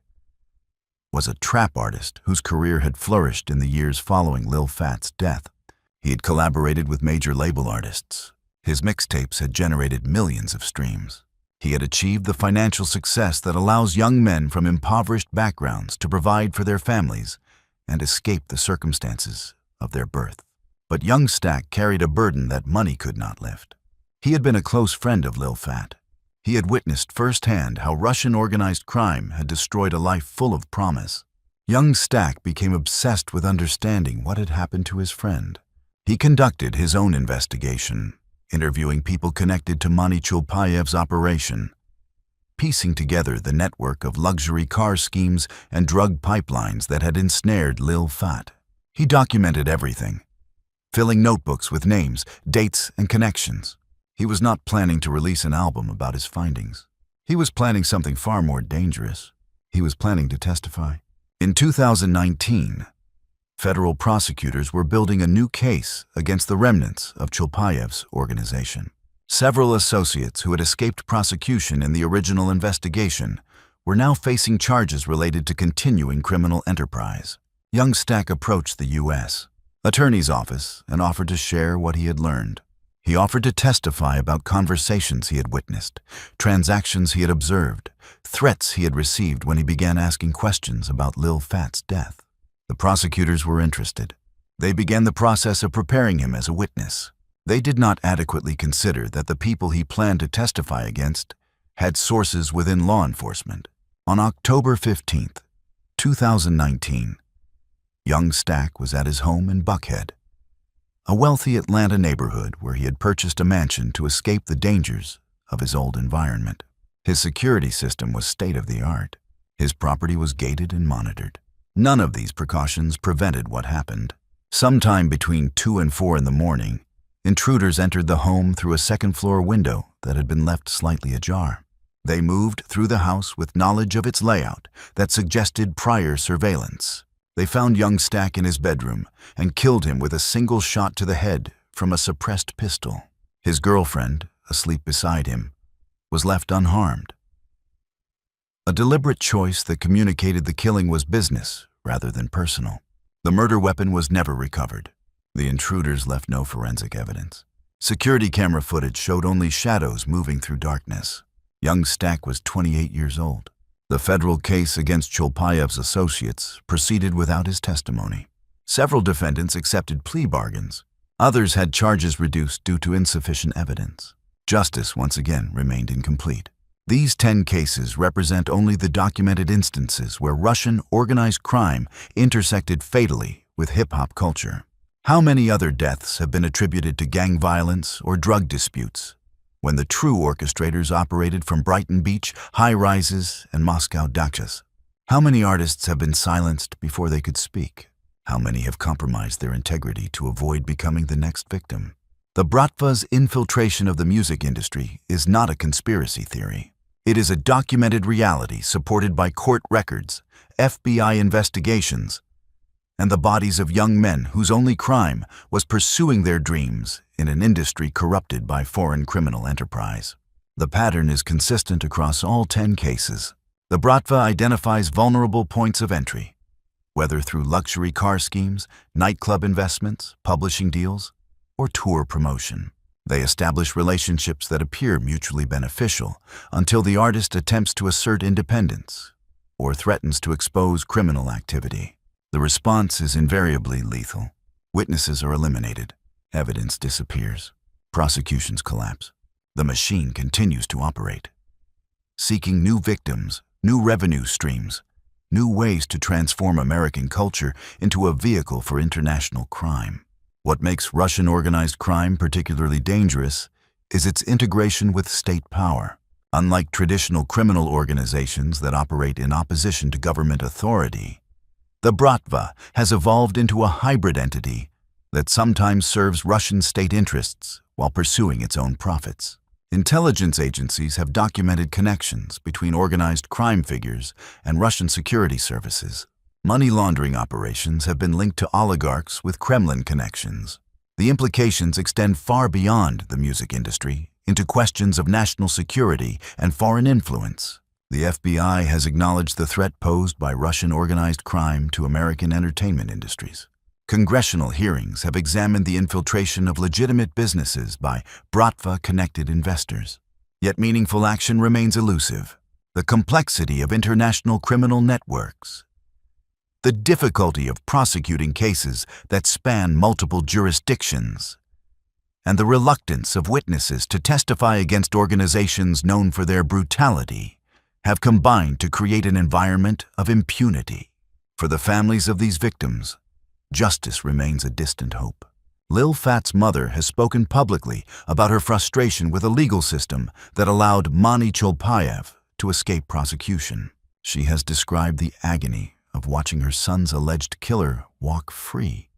was a trap artist whose career had flourished in the years following Lil Phat's death. He had collaborated with major label artists. His mixtapes had generated millions of streams. He had achieved the financial success that allows young men from impoverished backgrounds to provide for their families and escape the circumstances of their birth. But Young Stack carried a burden that money could not lift. He had been a close friend of Lil Phat. He had witnessed firsthand how Russian organized crime had destroyed a life full of promise. Young Stack became obsessed with understanding what had happened to his friend. He conducted his own investigation, interviewing people connected to Mani Chulpayev's operation, piecing together the network of luxury car schemes and drug pipelines that had ensnared Lil Phat. He documented everything, filling notebooks with names, dates, and connections. He was not planning to release an album about his findings. He was planning something far more dangerous. He was planning to testify. In 2019, federal prosecutors were building a new case against the remnants of Chulpayev's organization. Several associates who had escaped prosecution in the original investigation were now facing charges related to continuing criminal enterprise. Young Stack approached the U.S. Attorney's office and offered to share what he had learned. He offered to testify about conversations he had witnessed, transactions he had observed, threats he had received when he began asking questions about Lil Phat's death. The prosecutors were interested. They began the process of preparing him as a witness. They did not adequately consider that the people he planned to testify against had sources within law enforcement. On October 15, 2019. Young Stack was at his home in Buckhead, a wealthy Atlanta neighborhood where he had purchased a mansion to escape the dangers of his old environment. His security system was state-of-the-art. His property was gated and monitored. None of these precautions prevented what happened. Sometime between 2 and 4 in the morning, intruders entered the home through a second-floor window that had been left slightly ajar. They moved through the house with knowledge of its layout that suggested prior surveillance. They found young Stack in his bedroom and killed him with a single shot to the head from a suppressed pistol. His girlfriend, asleep beside him, was left unharmed. A deliberate choice that communicated the killing was business rather than personal. The murder weapon was never recovered. The intruders left no forensic evidence. Security camera footage showed only shadows moving through darkness. Young Stack was 28 years old. The federal case against Cholpayev's associates proceeded without his testimony. Several defendants accepted plea bargains. Others had charges reduced due to insufficient evidence. Justice once again remained incomplete. These 10 cases represent only the documented instances where Russian organized crime intersected fatally with hip-hop culture. How many other deaths have been attributed to gang violence or drug disputes, when the true orchestrators operated from Brighton Beach, high-rises, and Moscow dachas? How many artists have been silenced before they could speak? How many have compromised their integrity to avoid becoming the next victim? The Bratva's infiltration of the music industry is not a conspiracy theory. It is a documented reality supported by court records, FBI investigations, and the bodies of young men whose only crime was pursuing their dreams in an industry corrupted by foreign criminal enterprise. The pattern is consistent across all 10 cases. The Bratva identifies vulnerable points of entry, whether through luxury car schemes, nightclub investments, publishing deals, or tour promotion. They establish relationships that appear mutually beneficial until the artist attempts to assert independence or threatens to expose criminal activity. The response is invariably lethal. Witnesses are eliminated. Evidence disappears. Prosecutions collapse. The machine continues to operate, seeking new victims, new revenue streams, new ways to transform American culture into a vehicle for international crime. What makes Russian organized crime particularly dangerous is its integration with state power. Unlike traditional criminal organizations that operate in opposition to government authority, the Bratva has evolved into a hybrid entity that sometimes serves Russian state interests while pursuing its own profits. Intelligence agencies have documented connections between organized crime figures and Russian security services. Money laundering operations have been linked to oligarchs with Kremlin connections. The implications extend far beyond the music industry into questions of national security and foreign influence. The FBI has acknowledged the threat posed by Russian organized crime to American entertainment industries. Congressional hearings have examined the infiltration of legitimate businesses by Bratva-connected investors. Yet meaningful action remains elusive. The complexity of international criminal networks, the difficulty of prosecuting cases that span multiple jurisdictions, and the reluctance of witnesses to testify against organizations known for their brutality have combined to create an environment of impunity. For the families of these victims, justice remains a distant hope. Lil Fat's mother has spoken publicly about her frustration with a legal system that allowed Mani Cholpayev to escape prosecution. She has described the agony of watching her son's alleged killer walk free,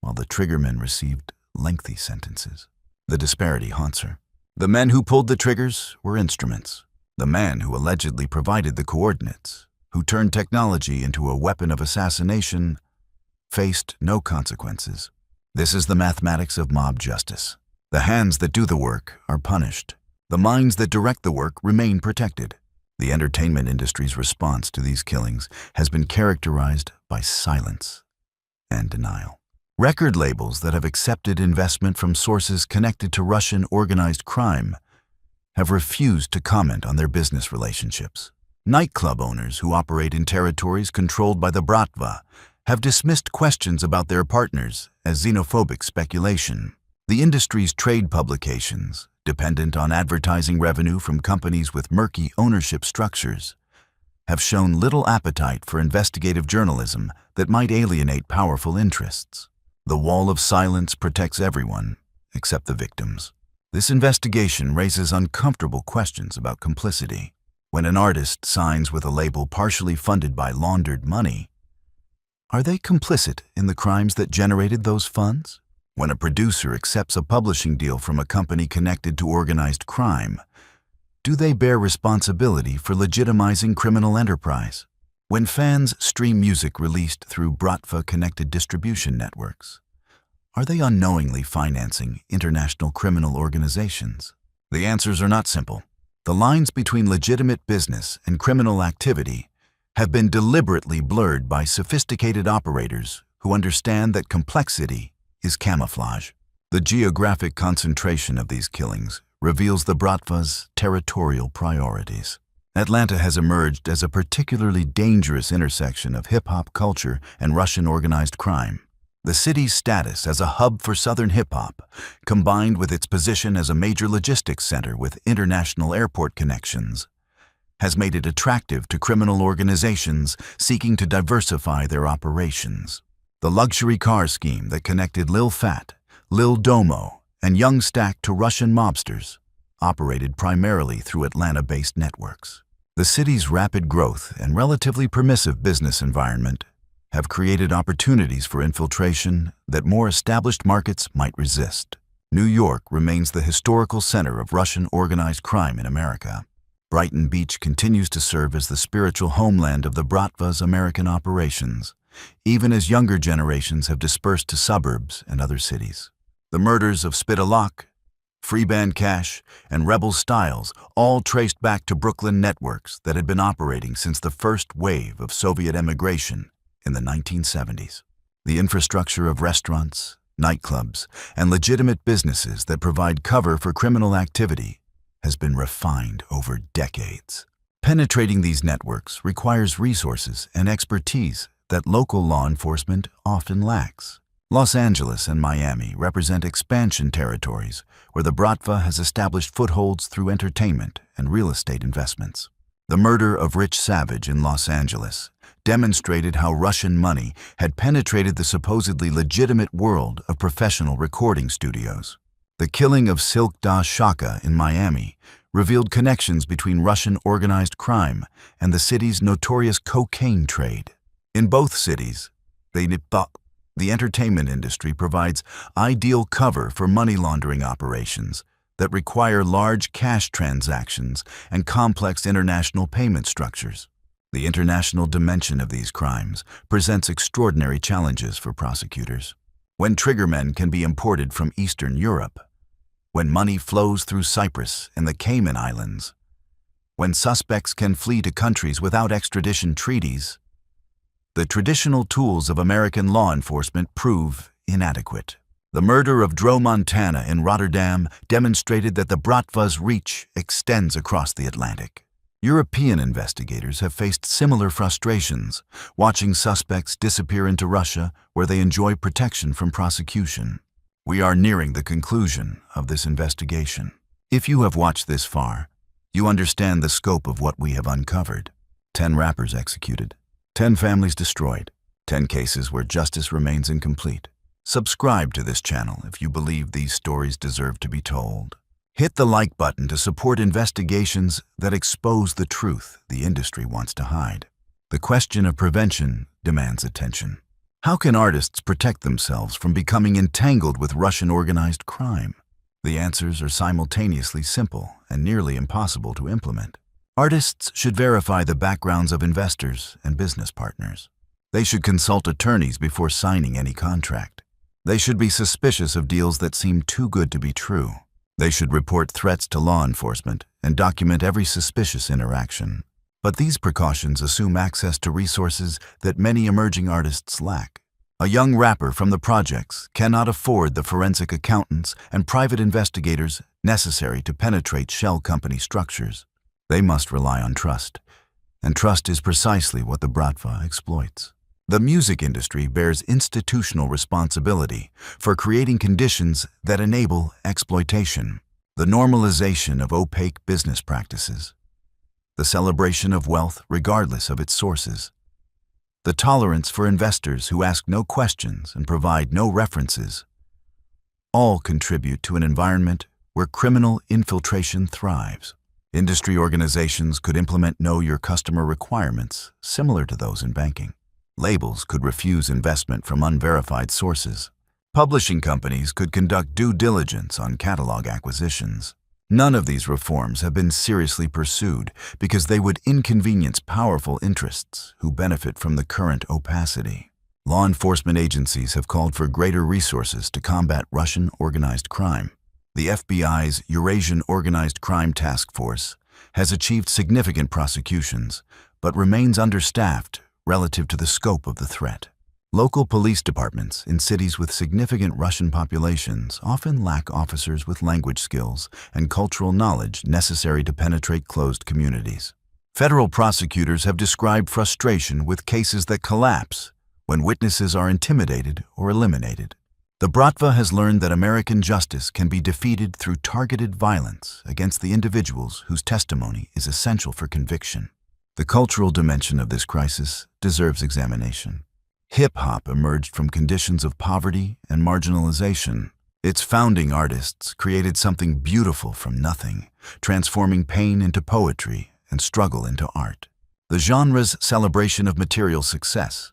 while the triggermen received lengthy sentences. The disparity haunts her. The men who pulled the triggers were instruments. The man who allegedly provided the coordinates, who turned technology into a weapon of assassination, faced no consequences. This is the mathematics of mob justice. The hands that do the work are punished. The minds that direct the work remain protected. The entertainment industry's response to these killings has been characterized by silence and denial. Record labels that have accepted investment from sources connected to Russian organized crime have refused to comment on their business relationships. Nightclub owners who operate in territories controlled by the Bratva have dismissed questions about their partners as xenophobic speculation. The industry's trade publications, dependent on advertising revenue from companies with murky ownership structures, have shown little appetite for investigative journalism that might alienate powerful interests. The wall of silence protects everyone, except the victims. This investigation raises uncomfortable questions about complicity. When an artist signs with a label partially funded by laundered money, are they complicit in the crimes that generated those funds? When a producer accepts a publishing deal from a company connected to organized crime, do they bear responsibility for legitimizing criminal enterprise? When fans stream music released through Bratva-connected distribution networks, are they unknowingly financing international criminal organizations? The answers are not simple. The lines between legitimate business and criminal activity have been deliberately blurred by sophisticated operators who understand that complexity is camouflage. The geographic concentration of these killings reveals the Bratva's territorial priorities. Atlanta has emerged as a particularly dangerous intersection of hip-hop culture and Russian organized crime. The city's status as a hub for Southern hip-hop, combined with its position as a major logistics center with international airport connections, has made it attractive to criminal organizations seeking to diversify their operations. The luxury car scheme that connected Lil Fat, Lil Domo, and Young Stack to Russian mobsters operated primarily through Atlanta-based networks. The city's rapid growth and relatively permissive business environment have created opportunities for infiltration that more established markets might resist. New York remains the historical center of Russian organized crime in America. Brighton Beach continues to serve as the spiritual homeland of the Bratva's American operations, even as younger generations have dispersed to suburbs and other cities. The murders of Spitalock, Freeband Cash, and Rebel Styles all traced back to Brooklyn networks that had been operating since the first wave of Soviet emigration in the 1970s. The infrastructure of restaurants, nightclubs, and legitimate businesses that provide cover for criminal activity has been refined over decades. Penetrating these networks requires resources and expertise that local law enforcement often lacks. Los Angeles and Miami represent expansion territories where the Bratva has established footholds through entertainment and real estate investments. The murder of Rich Savage in Los Angeles demonstrated how Russian money had penetrated the supposedly legitimate world of professional recording studios. The killing of Silk Da Shaka in Miami revealed connections between Russian organized crime and the city's notorious cocaine trade. In both cities, the entertainment industry provides ideal cover for money laundering operations that require large cash transactions and complex international payment structures. The international dimension of these crimes presents extraordinary challenges for prosecutors. When triggermen can be imported from Eastern Europe, when money flows through Cyprus and the Cayman Islands, when suspects can flee to countries without extradition treaties, the traditional tools of American law enforcement prove inadequate. The murder of Dro Montana in Rotterdam demonstrated that the Bratva's reach extends across the Atlantic. European investigators have faced similar frustrations, watching suspects disappear into Russia where they enjoy protection from prosecution. We are nearing the conclusion of this investigation. If you have watched this far, you understand the scope of what we have uncovered. 10 rappers executed, 10 families destroyed, 10 cases where justice remains incomplete. Subscribe to this channel if you believe these stories deserve to be told. Hit the like button to support investigations that expose the truth the industry wants to hide. The question of prevention demands attention. How can artists protect themselves from becoming entangled with Russian organized crime? The answers are simultaneously simple and nearly impossible to implement. Artists should verify the backgrounds of investors and business partners. They should consult attorneys before signing any contract. They should be suspicious of deals that seem too good to be true. They should report threats to law enforcement and document every suspicious interaction. But these precautions assume access to resources that many emerging artists lack. A young rapper from the projects cannot afford the forensic accountants and private investigators necessary to penetrate shell company structures. They must rely on trust, and trust is precisely what the Bratva exploits. The music industry bears institutional responsibility for creating conditions that enable exploitation. The normalization of opaque business practices, the celebration of wealth regardless of its sources, the tolerance for investors who ask no questions and provide no references, all contribute to an environment where criminal infiltration thrives. Industry organizations could implement know-your-customer requirements similar to those in banking. Labels could refuse investment from unverified sources. Publishing companies could conduct due diligence on catalog acquisitions. None of these reforms have been seriously pursued because they would inconvenience powerful interests who benefit from the current opacity. Law enforcement agencies have called for greater resources to combat Russian organized crime. The FBI's Eurasian Organized Crime Task Force has achieved significant prosecutions, but remains understaffed relative to the scope of the threat. Local police departments in cities with significant Russian populations often lack officers with language skills and cultural knowledge necessary to penetrate closed communities. Federal prosecutors have described frustration with cases that collapse when witnesses are intimidated or eliminated. The Bratva has learned that American justice can be defeated through targeted violence against the individuals whose testimony is essential for conviction. The cultural dimension of this crisis deserves examination. Hip-hop emerged from conditions of poverty and marginalization. Its founding artists created something beautiful from nothing, transforming pain into poetry and struggle into art. The genre's celebration of material success,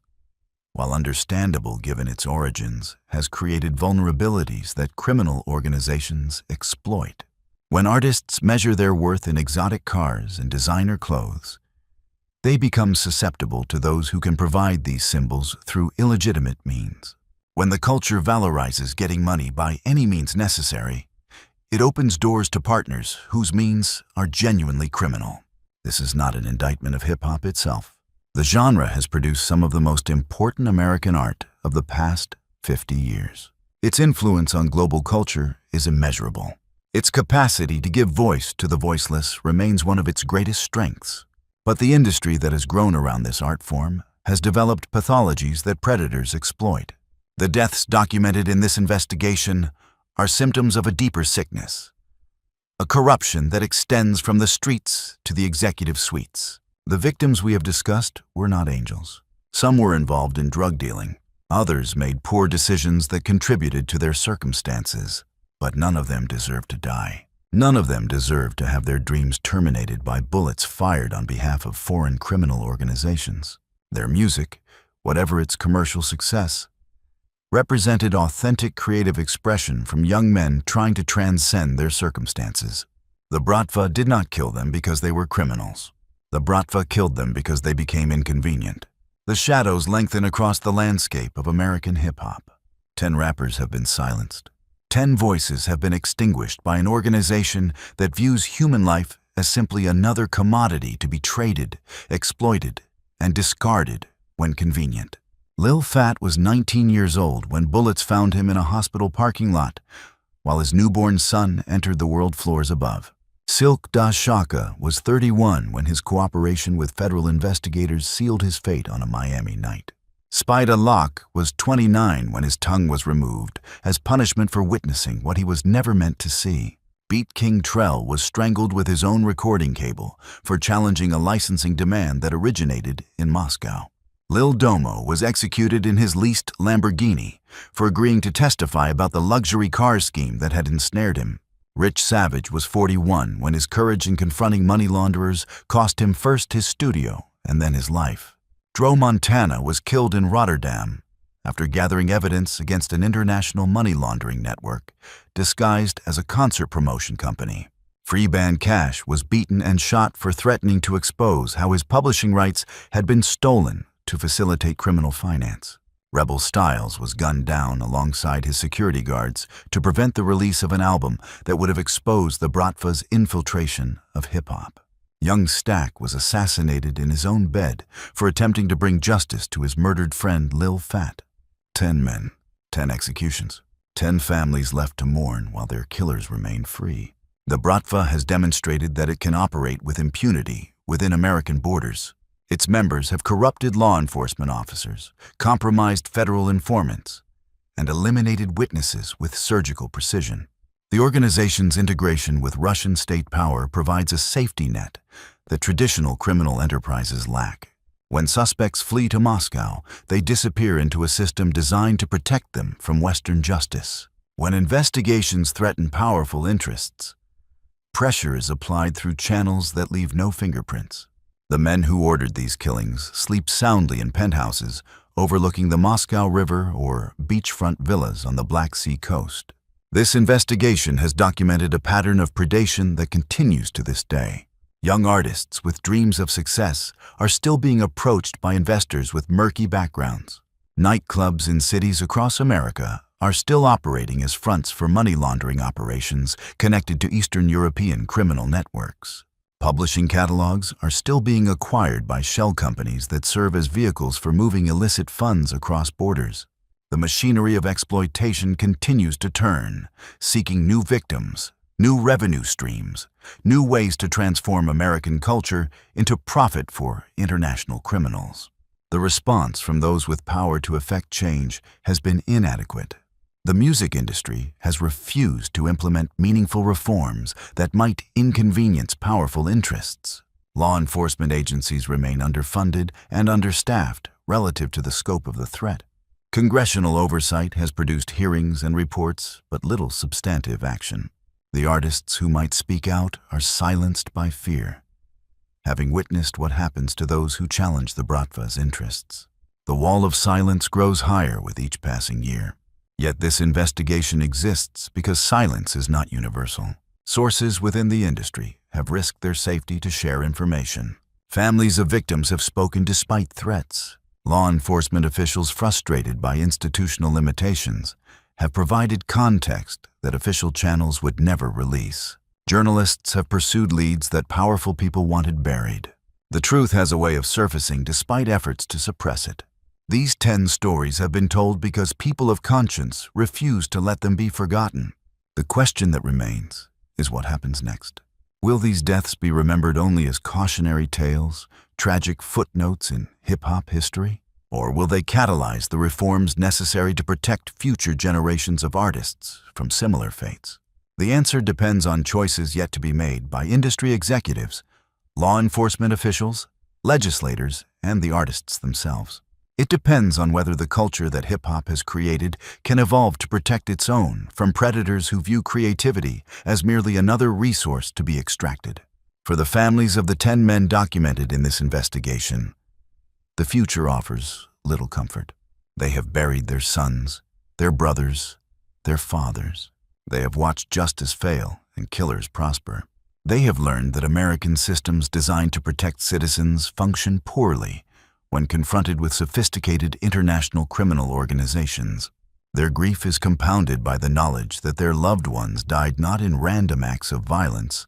while understandable given its origins, has created vulnerabilities that criminal organizations exploit. When artists measure their worth in exotic cars and designer clothes, they become susceptible to those who can provide these symbols through illegitimate means. When the culture valorizes getting money by any means necessary, it opens doors to partners whose means are genuinely criminal. This is not an indictment of hip-hop itself. The genre has produced some of the most important American art of the past 50 years. Its influence on global culture is immeasurable. Its capacity to give voice to the voiceless remains one of its greatest strengths. But the industry that has grown around this art form has developed pathologies that predators exploit. The deaths documented in this investigation are symptoms of a deeper sickness, a corruption that extends from the streets to the executive suites. The victims we have discussed were not angels. Some were involved in drug dealing. Others made poor decisions that contributed to their circumstances, but none of them deserved to die. None of them deserved to have their dreams terminated by bullets fired on behalf of foreign criminal organizations. Their music, whatever its commercial success, represented authentic creative expression from young men trying to transcend their circumstances. The Bratva did not kill them because they were criminals. The Bratva killed them because they became inconvenient. The shadows lengthen across the landscape of American hip-hop. 10 rappers have been silenced. 10 voices have been extinguished by an organization that views human life as simply another commodity to be traded, exploited, and discarded when convenient. Lil Fat was 19 years old when bullets found him in a hospital parking lot, while his newborn son entered the world floors above. Silk Da Shaka was 31 when his cooperation with federal investigators sealed his fate on a Miami night. Spida Locke was 29 when his tongue was removed as punishment for witnessing what he was never meant to see. Beat King Trell was strangled with his own recording cable for challenging a licensing demand that originated in Moscow. Lil Domo was executed in his leased Lamborghini for agreeing to testify about the luxury car scheme that had ensnared him. Rich Savage was 41 when his courage in confronting money launderers cost him first his studio and then his life. Dro Montana was killed in Rotterdam after gathering evidence against an international money laundering network disguised as a concert promotion company. Freeband Cash was beaten and shot for threatening to expose how his publishing rights had been stolen to facilitate criminal finance. Rebel Styles was gunned down alongside his security guards to prevent the release of an album that would have exposed the Bratva's infiltration of hip-hop. Young Stack was assassinated in his own bed for attempting to bring justice to his murdered friend Lil Fat. 10 men, 10 executions, 10 families left to mourn while their killers remain free. The Bratva has demonstrated that it can operate with impunity within American borders. Its members have corrupted law enforcement officers, compromised federal informants, and eliminated witnesses with surgical precision. The organization's integration with Russian state power provides a safety net that traditional criminal enterprises lack. When suspects flee to Moscow, they disappear into a system designed to protect them from Western justice. When investigations threaten powerful interests, pressure is applied through channels that leave no fingerprints. The men who ordered these killings sleep soundly in penthouses overlooking the Moscow River or beachfront villas on the Black Sea coast. This investigation has documented a pattern of predation that continues to this day. Young artists with dreams of success are still being approached by investors with murky backgrounds. Nightclubs in cities across America are still operating as fronts for money laundering operations connected to Eastern European criminal networks. Publishing catalogs are still being acquired by shell companies that serve as vehicles for moving illicit funds across borders. The machinery of exploitation continues to turn, seeking new victims, new revenue streams, new ways to transform American culture into profit for international criminals. The response from those with power to effect change has been inadequate. The music industry has refused to implement meaningful reforms that might inconvenience powerful interests. Law enforcement agencies remain underfunded and understaffed relative to the scope of the threat. Congressional oversight has produced hearings and reports, but little substantive action. The artists who might speak out are silenced by fear, having witnessed what happens to those who challenge the Bratva's interests. The wall of silence grows higher with each passing year. Yet this investigation exists because silence is not universal. Sources within the industry have risked their safety to share information. Families of victims have spoken despite threats. Law enforcement officials, frustrated by institutional limitations, have provided context that official channels would never release. Journalists have pursued leads that powerful people wanted buried. The truth has a way of surfacing despite efforts to suppress it. These 10 stories have been told because people of conscience refuse to let them be forgotten. The question that remains is what happens next. Will these deaths be remembered only as cautionary tales, tragic footnotes in hip-hop history? Or will they catalyze the reforms necessary to protect future generations of artists from similar fates? The answer depends on choices yet to be made by industry executives, law enforcement officials, legislators, and the artists themselves. It depends on whether the culture that hip-hop has created can evolve to protect its own from predators who view creativity as merely another resource to be extracted. For the families of the 10 men documented in this investigation, the future offers little comfort. They have buried their sons, their brothers, their fathers. They have watched justice fail and killers prosper. They have learned that American systems designed to protect citizens function poorly when confronted with sophisticated international criminal organizations. Their grief is compounded by the knowledge that their loved ones died not in random acts of violence,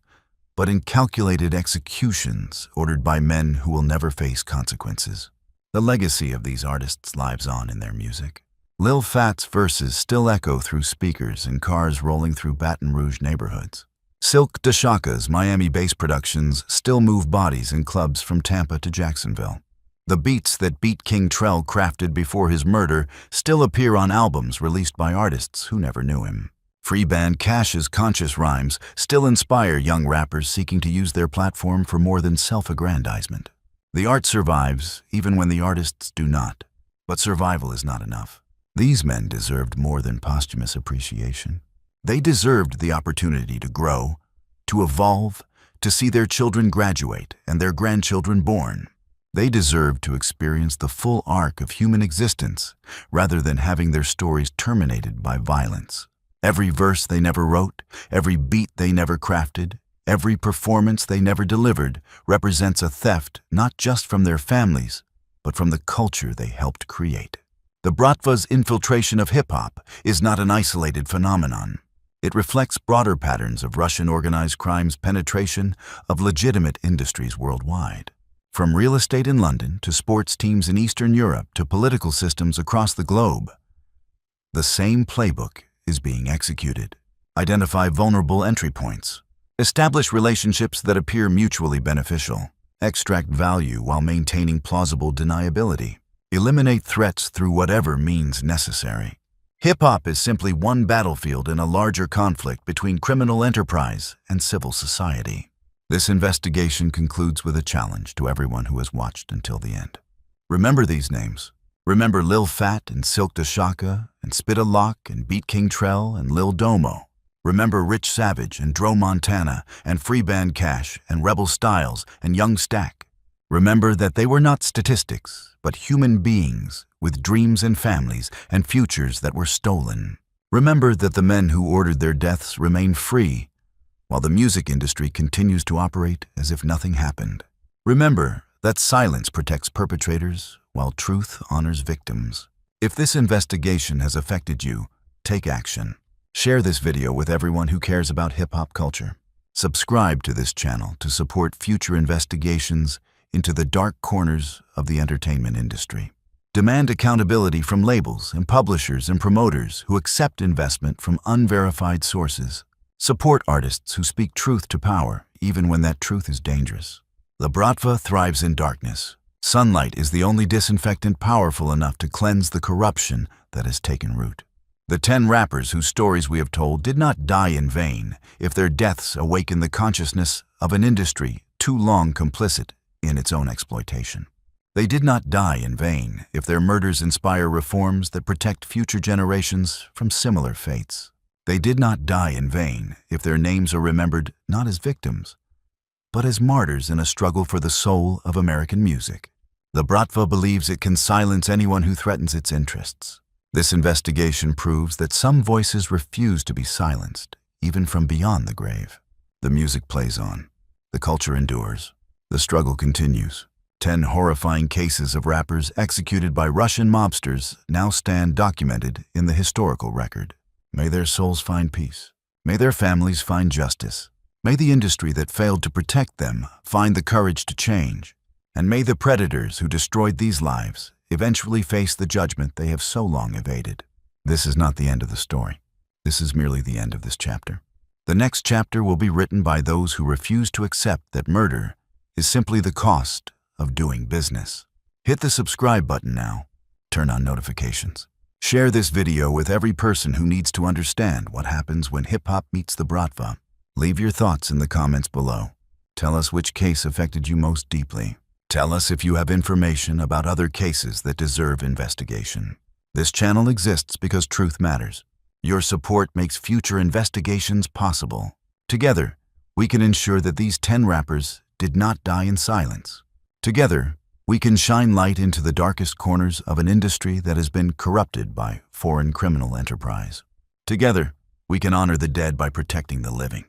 but in calculated executions ordered by men who will never face consequences. The legacy of these artists lives on in their music. Lil Phat's verses still echo through speakers in cars rolling through Baton Rouge neighborhoods. Silk DeShaka's Miami-based productions still move bodies in clubs from Tampa to Jacksonville. The beats that Beat King Trell crafted before his murder still appear on albums released by artists who never knew him. Free band Cash's conscious rhymes still inspire young rappers seeking to use their platform for more than self-aggrandizement. The art survives even when the artists do not, but survival is not enough. These men deserved more than posthumous appreciation. They deserved the opportunity to grow, to evolve, to see their children graduate and their grandchildren born. They deserved to experience the full arc of human existence rather than having their stories terminated by violence. Every verse they never wrote, every beat they never crafted, every performance they never delivered represents a theft not just from their families, but from the culture they helped create. The Bratva's infiltration of hip-hop is not an isolated phenomenon. It reflects broader patterns of Russian organized crime's penetration of legitimate industries worldwide. From real estate in London to sports teams in Eastern Europe to political systems across the globe, the same playbook is being executed. Identify vulnerable entry points. Establish relationships that appear mutually beneficial. Extract value while maintaining plausible deniability. Eliminate threats through whatever means necessary. Hip-hop is simply one battlefield in a larger conflict between criminal enterprise and civil society. This investigation concludes with a challenge to everyone who has watched until the end. Remember these names. Remember Lil Fat and Silk the Shaka and Spitta Lock and Beat King Trell and Lil Domo. Remember Rich Savage and Dro Montana and Freeband Cash and Rebel Styles and Young Stack. Remember that they were not statistics, but human beings with dreams and families and futures that were stolen. Remember that the men who ordered their deaths remain free, while the music industry continues to operate as if nothing happened. Remember that silence protects perpetrators, while truth honors victims. If this investigation has affected you, take action. Share this video with everyone who cares about hip-hop culture. Subscribe to this channel to support future investigations into the dark corners of the entertainment industry. Demand accountability from labels and publishers and promoters who accept investment from unverified sources. Support artists who speak truth to power, even when that truth is dangerous. The Bratva thrives in darkness. Sunlight is the only disinfectant powerful enough to cleanse the corruption that has taken root. The 10 rappers whose stories we have told did not die in vain if their deaths awaken the consciousness of an industry too long complicit in its own exploitation. They did not die in vain if their murders inspire reforms that protect future generations from similar fates. They did not die in vain if their names are remembered not as victims, but as martyrs in a struggle for the soul of American music. The Bratva believes it can silence anyone who threatens its interests. This investigation proves that some voices refuse to be silenced, even from beyond the grave. The music plays on. The culture endures. The struggle continues. 10 horrifying cases of rappers executed by Russian mobsters now stand documented in the historical record. May their souls find peace. May their families find justice. May the industry that failed to protect them find the courage to change. And may the predators who destroyed these lives eventually face the judgment they have so long evaded. This is not the end of the story. This is merely the end of this chapter. The next chapter will be written by those who refuse to accept that murder is simply the cost of doing business. Hit the subscribe button now. Turn on notifications. Share this video with every person who needs to understand what happens when hip-hop meets the Bratva. Leave your thoughts in the comments below. Tell us which case affected you most deeply. Tell us if you have information about other cases that deserve investigation. This channel exists because truth matters. Your support makes future investigations possible. Together, we can ensure that these 10 rappers did not die in silence. Together, we can shine light into the darkest corners of an industry that has been corrupted by foreign criminal enterprise. Together, we can honor the dead by protecting the living.